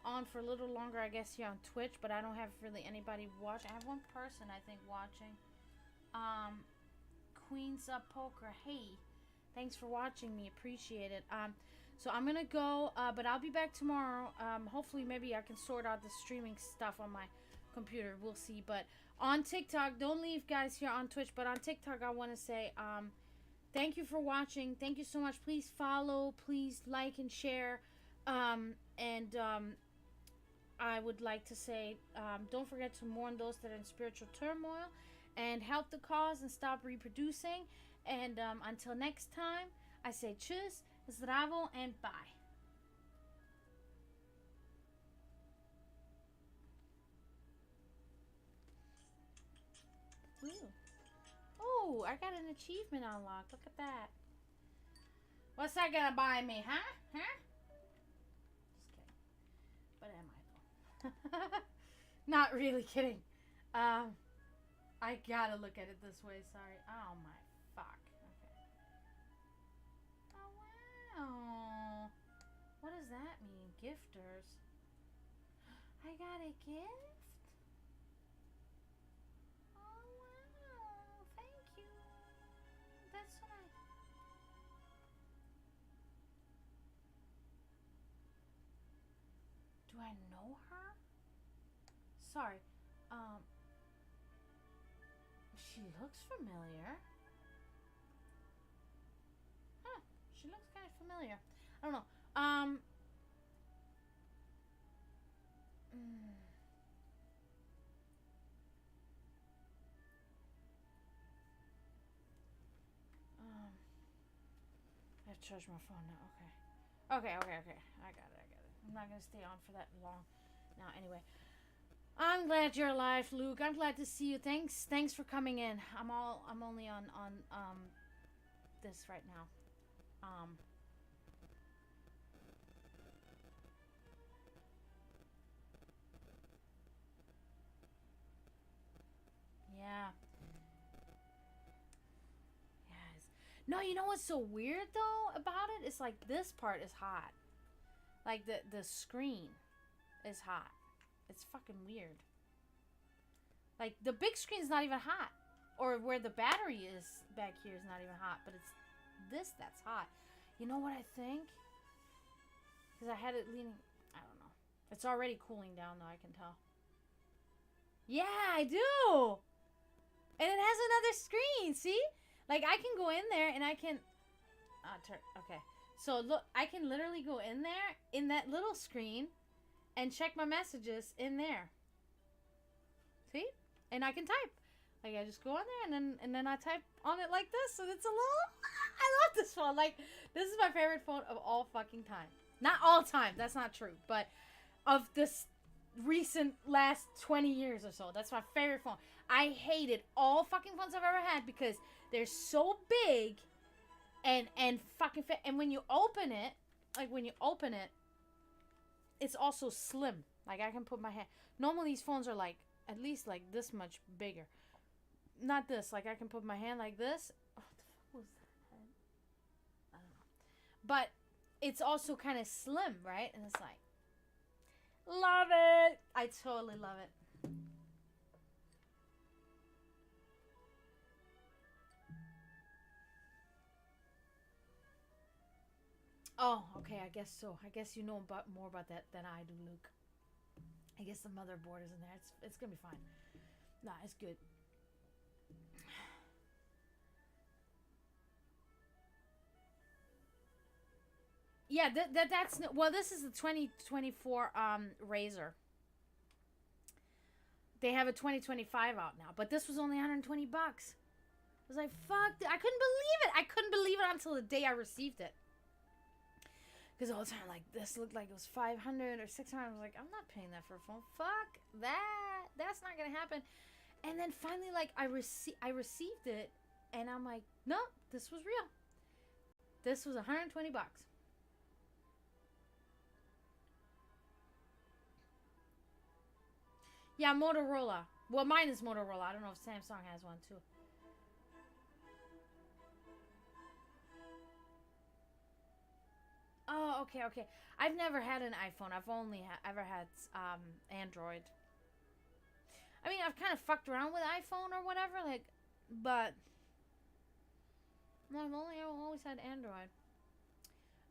on for a little longer, I guess, here on Twitch, but I don't have really anybody watching. I have one person, I think, watching. Queens of Poker. Hey, thanks for watching me. Appreciate it. So I'm gonna go, but I'll be back tomorrow. Hopefully, maybe I can sort out the streaming stuff on my computer. We'll see. But on TikTok, don't leave, guys, here on Twitch. But on TikTok, I want to say thank you for watching. Thank you so much. Please follow. Please like and share. I would like to say, don't forget to mourn those that are in spiritual turmoil and help the cause and stop reproducing. And until next time, I say tschüss, zdravo, and bye. Ooh. Oh, I got an achievement unlocked. Look at that. What's that gonna buy me, huh? Huh? Just kidding. But am I though? Not really kidding. I gotta look at it this way. Sorry. Oh my fuck. Okay. Oh wow. What does that mean? Gifters. I got a gift. Oh wow. Thank you. That's so nice. Do I know her? Sorry. She looks familiar. Huh. She looks kind of familiar. I don't know. I have to charge my phone now. Okay. I got it. I'm not gonna stay on for that long. Now, anyway. I'm glad you're alive, Luke. I'm glad to see you. Thanks for coming in. I'm only on this right now. Yeah. Yes. No, you know what's so weird though about it? It's like this part is hot. Like the screen is hot. It's fucking weird. Like, the big screen's not even hot. Or where the battery is back here is not even hot. But it's this that's hot. You know what I think? Because I had it leaning... I don't know. It's already cooling down, though, I can tell. Yeah, I do! And it has another screen, see? Like, I can go in there and I can... okay. So, look, I can literally go in there, in that little screen... and check my messages in there. See? And I can type. Like, I just go on there and then I type on it like this. And it's a little... I love this phone. Like, this is my favorite phone of all fucking time. Not all time. That's not true. But of this recent last 20 years or so. That's my favorite phone. I hated all fucking phones I've ever had because they're so big and fucking fit. And when you open it, it's also slim. Like, I can put my hand... Normally, these phones are, like, at least, like, this much bigger. Not this. Like, I can put my hand like this. Oh, what the fuck was that? I don't know. But it's also kind of slim, right? And it's like... Love it! I totally love it. Oh, okay, I guess so. I guess you know more about that than I do, Luke. I guess the motherboard is in there. It's gonna be fine. Nah, it's good. Yeah, that's... Well, this is the 2024 Razer. They have a 2025 out now, but this was only 120 bucks. I was like, fuck, I couldn't believe it. I couldn't believe it until the day I received it. Because all the time, like, this looked like it was 500 or 600. I was like, I'm not paying that for a phone. Fuck that. That's not going to happen. And then finally, like, I received it, and I'm like, no, this was real. This was 120 bucks. Yeah, Motorola. Well, mine is Motorola. I don't know if Samsung has one, too. Oh, okay. I've never had an iPhone. I've only ever had Android. I mean, I've kind of fucked around with iPhone or whatever, like, but no, I've always had Android.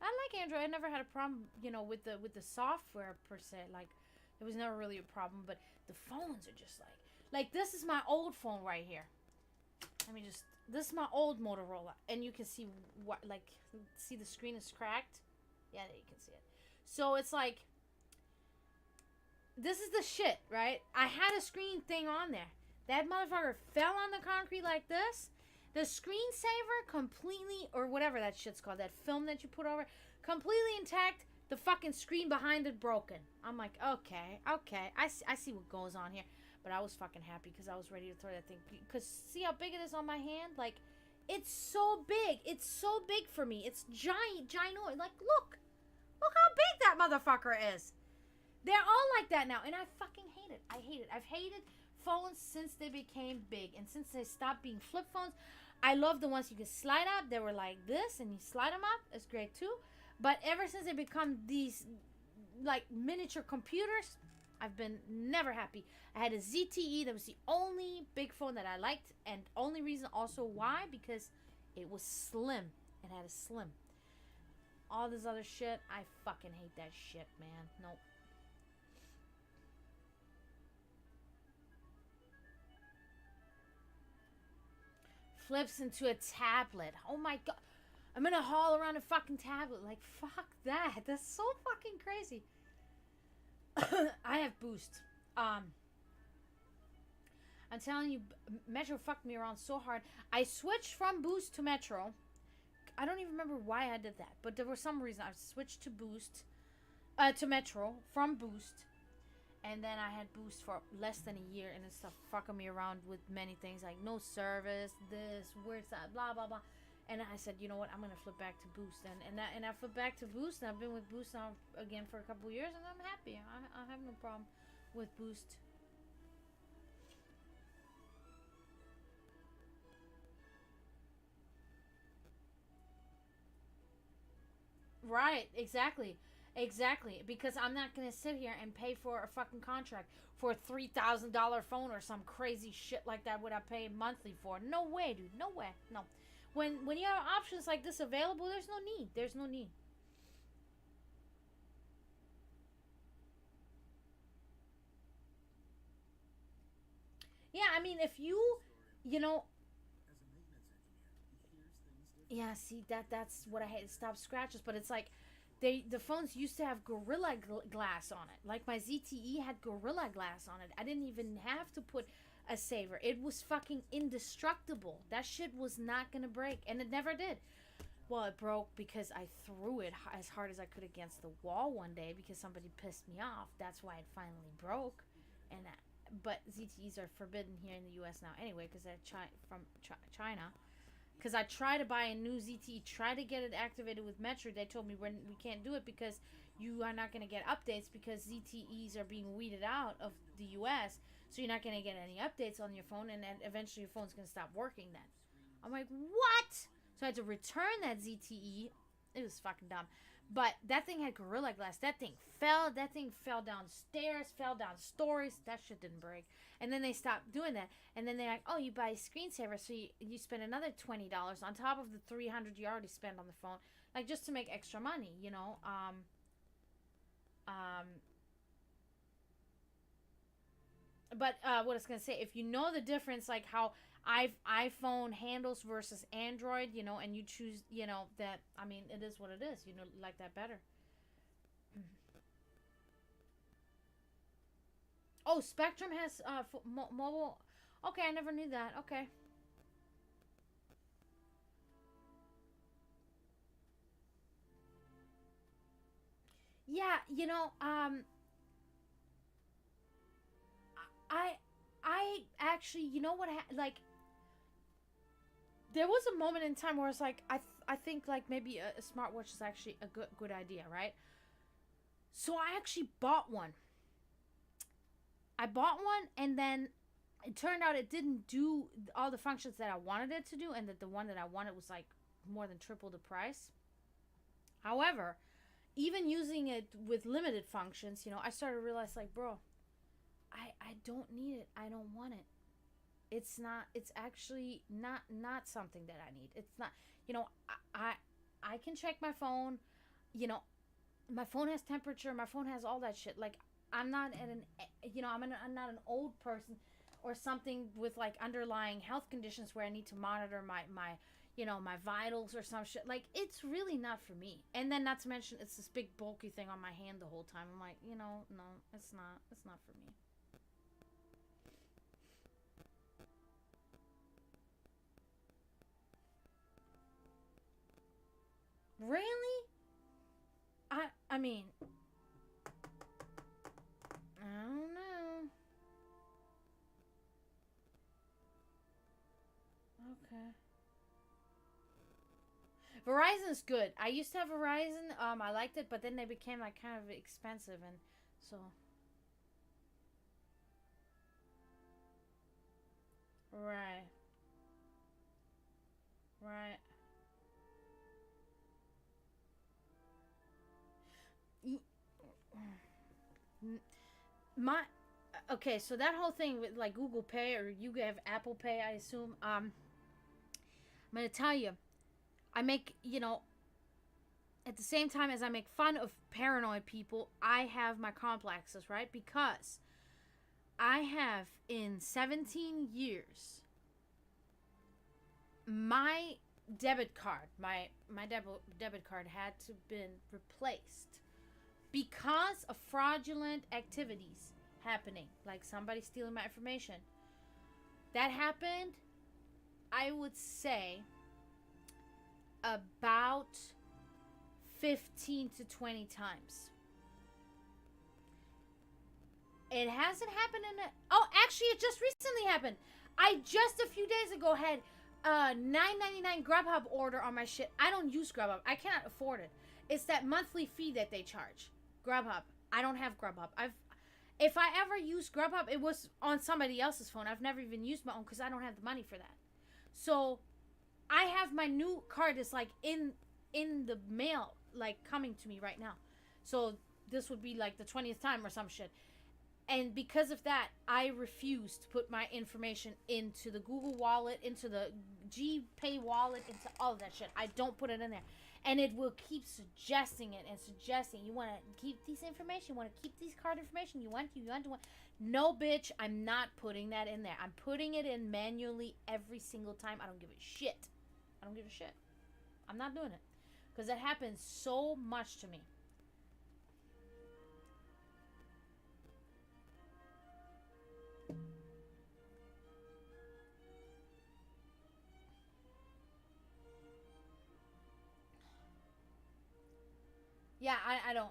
I like Android. I never had a problem, with the software per se. Like, It was never really a problem, but the phones are just like this is my old phone right here. Let me just, this is my old Motorola, and you can see what, like, see the screen is cracked? Yeah, there you can see it. So it's like, this is the shit, right? I had a screen thing on there. That motherfucker fell on the concrete like this. The screensaver completely, or whatever that shit's called, that film that you put over, completely intact. The fucking screen behind it broken. I'm like, okay, I see what goes on here. But I was fucking happy because I was ready to throw that thing. Because see how big it is on my hand? Like, it's so big. It's so big for me. It's ginormous. Like, look how big that motherfucker is. They're all like that now, and I fucking hate it. I hate it. I've hated phones since they became big, and since they stopped being flip phones. I love the ones you can slide up. They were like this, and you slide them up. It's great too. But ever since they become these like miniature computers, I've been never happy. I had a ZTE. That was the only big phone that I liked, and only reason also why, because it was slim. It had a slim. All this other shit, I fucking hate that shit, man. Nope. Flips into a tablet. Oh my god. I'm gonna haul around a fucking tablet. Like, fuck that. That's so fucking crazy. I have Boost. I'm telling you, Metro fucked me around so hard. I switched from Boost to Metro. I don't even remember why I did that, but there was some reason I switched to Boost, to Metro from Boost. And then I had Boost for less than a year, and it started fucking me around with many things, like no service, this, where's that, blah, blah, blah. And I said, you know what, I'm going to flip back to Boost. And I flipped back to Boost, and I've been with Boost now again for a couple of years, and I'm happy. I have no problem with Boost. Right, exactly. Exactly, because I'm not gonna sit here and pay for a fucking contract for a $3,000 phone or some crazy shit like that. Would I pay monthly for? No way, dude. No way. No. When you have options like this available, there's no need. There's no need. Yeah, I mean, if you know, yeah. See, that's what I hate. Stop scratches, but it's like the phones used to have Gorilla Glass on it. Like my ZTE had Gorilla Glass on it. I didn't even have to put a saver. It was fucking indestructible. That shit was not gonna break, and it never did. Well, it broke because I threw it as hard as I could against the wall one day because somebody pissed me off. That's why it finally broke. And but ZTEs are forbidden here in the U.S. now anyway because they're from China. Because I tried to buy a new ZTE, try to get it activated with Metro. They told me we can't do it because you are not going to get updates because ZTEs are being weeded out of the U.S. So you're not going to get any updates on your phone, and then eventually your phone's going to stop working then. I'm like, what? So I had to return that ZTE. It was fucking dumb. But that thing had Gorilla Glass. That thing fell downstairs, fell down stories. That shit didn't break. And then they stopped doing that. And then they're like, oh, you buy a screensaver, so you spend another $20 on top of the $300 you already spent on the phone. Like, just to make extra money, you know. But what I was going to say, if you know the difference, like how iPhone handles versus Android, you know, and you choose, you know, that, I mean, it is what it is. You know, like that better. Oh, Spectrum has mobile. Okay, I never knew that. Okay. Yeah, you know, I I actually, you know what, like there was a moment in time where it's like I think like maybe a smartwatch is actually a good idea, right? So I actually bought one. I bought one, and then it turned out it didn't do all the functions that I wanted it to do, and that the one that I wanted was like more than triple the price. However, even using it with limited functions, you know, I started to realize like, bro, I don't need it. I don't want it. It's not. It's actually not something that I need. It's not. You know, I can check my phone. You know, my phone has temperature. My phone has all that shit. Like, I'm not at an, I'm not an old person or something with like underlying health conditions where I need to monitor my vitals or some shit. Like, it's really not for me. And then not to mention it's this big bulky thing on my hand the whole time. I'm like, no, it's not. It's not for me. Really? I mean, I don't know. Okay. Verizon's good. I used to have Verizon. I liked it, but then they became like kind of expensive, and so right, right. My okay, so that whole thing with like Google Pay or you have Apple Pay, I assume. I'm gonna tell you, I make at the same time as I make fun of paranoid people, I have my complexes, right? Because I have in 17 years my debit card, my debit card had to been replaced because of fraudulent activities happening, like somebody stealing my information. That happened, I would say, about 15 to 20 times. It hasn't happened in a. Oh, actually, it just recently happened. I just a few days ago had a $9.99 Grubhub order on my shit. I don't use Grubhub. I cannot afford it. It's that monthly fee that they charge. Grubhub. I don't have Grubhub. If I ever used Grubhub, it was on somebody else's phone. I've never even used my own because I don't have the money for that. So I have my new card is like in the mail, like coming to me right now. So this would be like the 20th time or some shit. And because of that, I refuse to put my information into the Google Wallet, into the GPay wallet, into all of that shit. I don't put it in there. And it will keep suggesting it and suggesting, you want to keep this information, you want to keep these card information, you want to. No, bitch, I'm not putting that in there. I'm putting it in manually every single time. I don't give a shit. I don't give a shit. I'm not doing it. Because it happens so much to me. Yeah, I don't.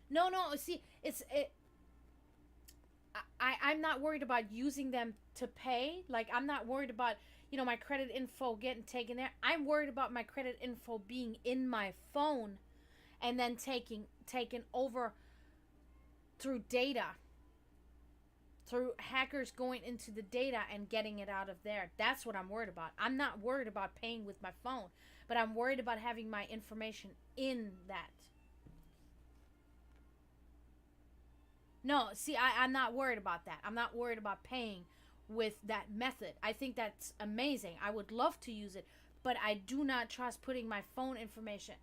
No, no. See, I'm not worried about using them to pay. Like, I'm not worried about my credit info getting taken there. I'm worried about my credit info being in my phone and then taken over through data, through hackers going into the data and getting it out of there. That's what I'm worried about. I'm not worried about paying with my phone, but I'm worried about having my information in that. No, see, I'm not worried about that. I'm not worried about paying with that method. I think that's amazing. I would love to use it, but I do not trust putting my phone information.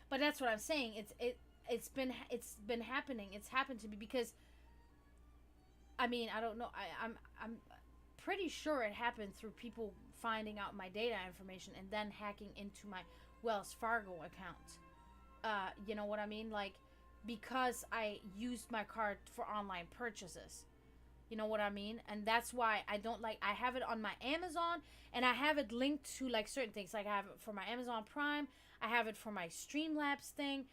But that's what I'm saying. It's been happening. It's happened to me because I mean, I don't know. I'm pretty sure it happened through people finding out my data information and then hacking into my Wells Fargo account. You know what I mean? Like, because I used my card for online purchases. You know what I mean? And that's why I don't like. I have it on my Amazon, and I have it linked to like certain things. Like I have it for my Amazon Prime. I have it for my Streamlabs thing.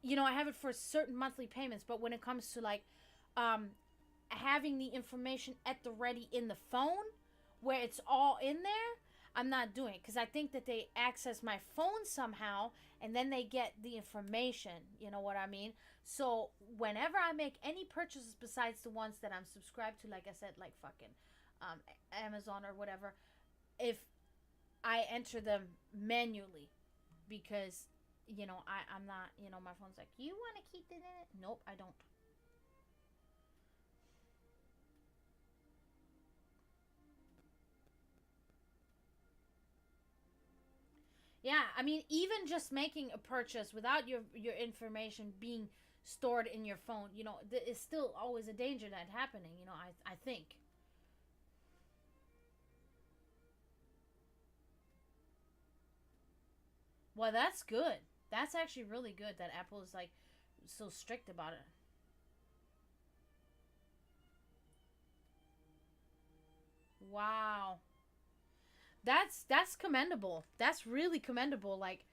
I have it for certain monthly payments. But when it comes to like, um, having the information at the ready in the phone, where it's all in there, I'm not doing it because I think that they access my phone somehow and then they get the information. You know what I mean? So whenever I make any purchases besides the ones that I'm subscribed to, like I said, like fucking um, Amazon or whatever, if I enter them manually because you know, I'm not, you know, my phone's like, you want to keep it in it? Nope, I don't. Yeah, I mean, even just making a purchase without your information being stored in your phone, you know, is still always a danger that happening. You know, I think. Well, that's good. That's actually really good that Apple is like so strict about it. Wow, that's commendable. That's really commendable. Like,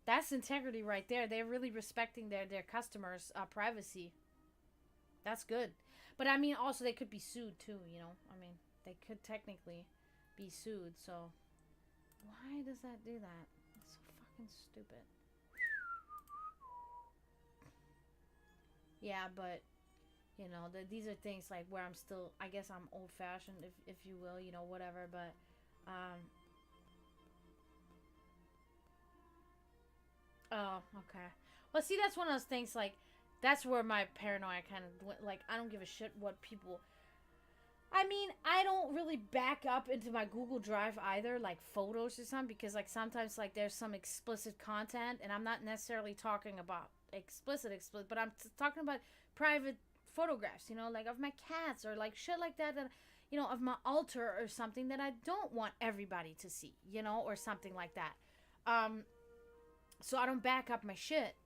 that's integrity right there. They're really respecting their customers' privacy. That's good. But I mean, also they could be sued too. You know, I mean, they could technically be sued. So why does that do that? It's so fucking stupid. Yeah, but you know, these are things like where I'm still. I guess I'm old fashioned, if you will. You know, whatever. But oh, okay. Well, see, that's one of those things. Like, that's where my paranoia kind of went. Like, I don't give a shit what people. I mean, I don't really back up into my Google Drive either, like photos or something, because like sometimes like there's some explicit content, and I'm not necessarily talking about explicit, but I'm talking about private photographs, you know, like of my cats or like shit like that, you know, of my altar or something that I don't want everybody to see, you know, or something like that. Um, so I don't back up my shit.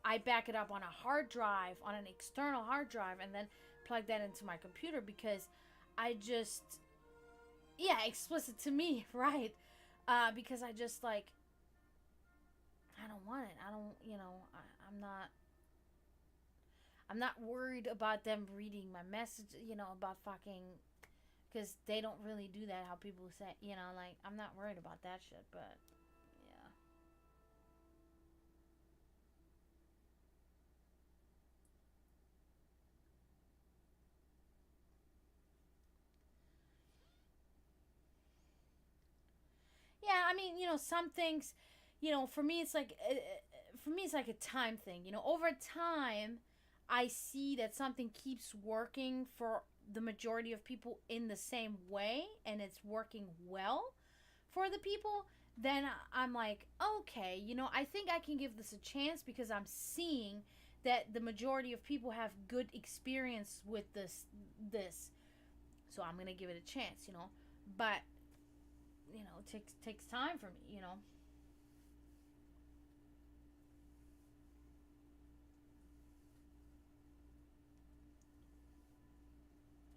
I back it up on a hard drive, on an external hard drive, and then plug that into my computer because I just, yeah, explicit to me, right? Because I just like, I don't want it. I don't, you know, I'm not worried about them reading my message, you know, about fucking, because they don't really do that. How people say, you know, like I'm not worried about that shit, but yeah. Yeah, I mean, you know, some things, you know, for me, it's like, for me, it's like a time thing. You know, over time, I see that something keeps working for the majority of people in the same way, and it's working well for the people. Then I'm like, okay, you know, I think I can give this a chance because I'm seeing that the majority of people have good experience with this. So I'm gonna give it a chance, you know. But you know, it takes time for me, you know.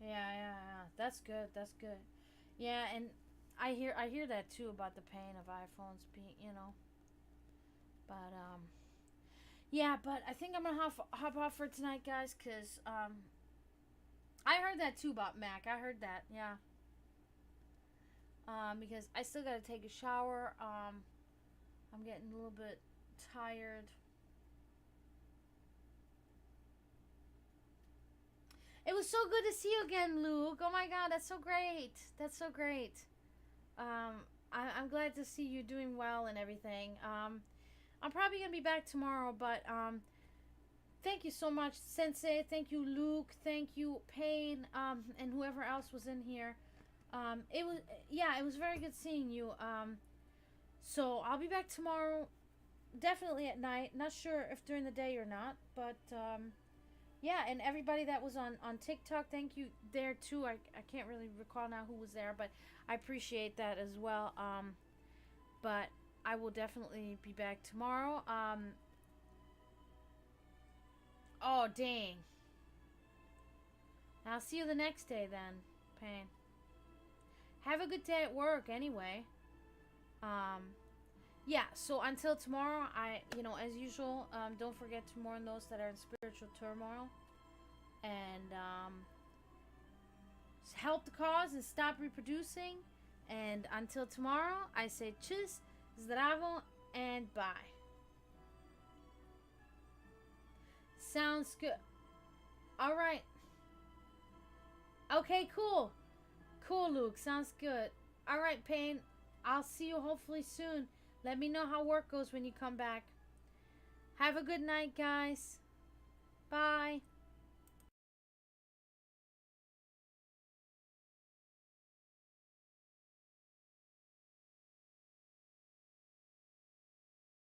Yeah, yeah, yeah. That's good. That's good. Yeah, and I hear that too about the pain of iPhones being, you know. But yeah, but I think I'm gonna hop off for tonight, guys, cause I heard that too about Mac. I heard that, yeah. Because I still gotta take a shower. I'm getting a little bit tired. It was so good to see you again, Luke. Oh my God, that's so great. That's so great. I'm glad to see you doing well and everything. I'm probably gonna be back tomorrow, but thank you so much, Sensei. Thank you, Luke. Thank you, Payne, and whoever else was in here. It was, yeah, it was very good seeing you. So I'll be back tomorrow, definitely at night. Not sure if during the day or not, but yeah, and everybody that was on TikTok, thank you there too. I can't really recall now who was there, but I appreciate that as well. But I will definitely be back tomorrow. Oh dang! I'll see you the next day then, Pain. Have a good day at work anyway. Um, yeah. So until tomorrow, you know, as usual, don't forget to mourn those that are in spiritual turmoil, and help the cause and stop reproducing. And until tomorrow, I say tschüss, zdravo, and bye. Sounds good. All right. Okay, cool. Cool, Luke. Sounds good. All right, Payne. I'll see you hopefully soon. Let me know how work goes when you come back. Have a good night, guys. Bye.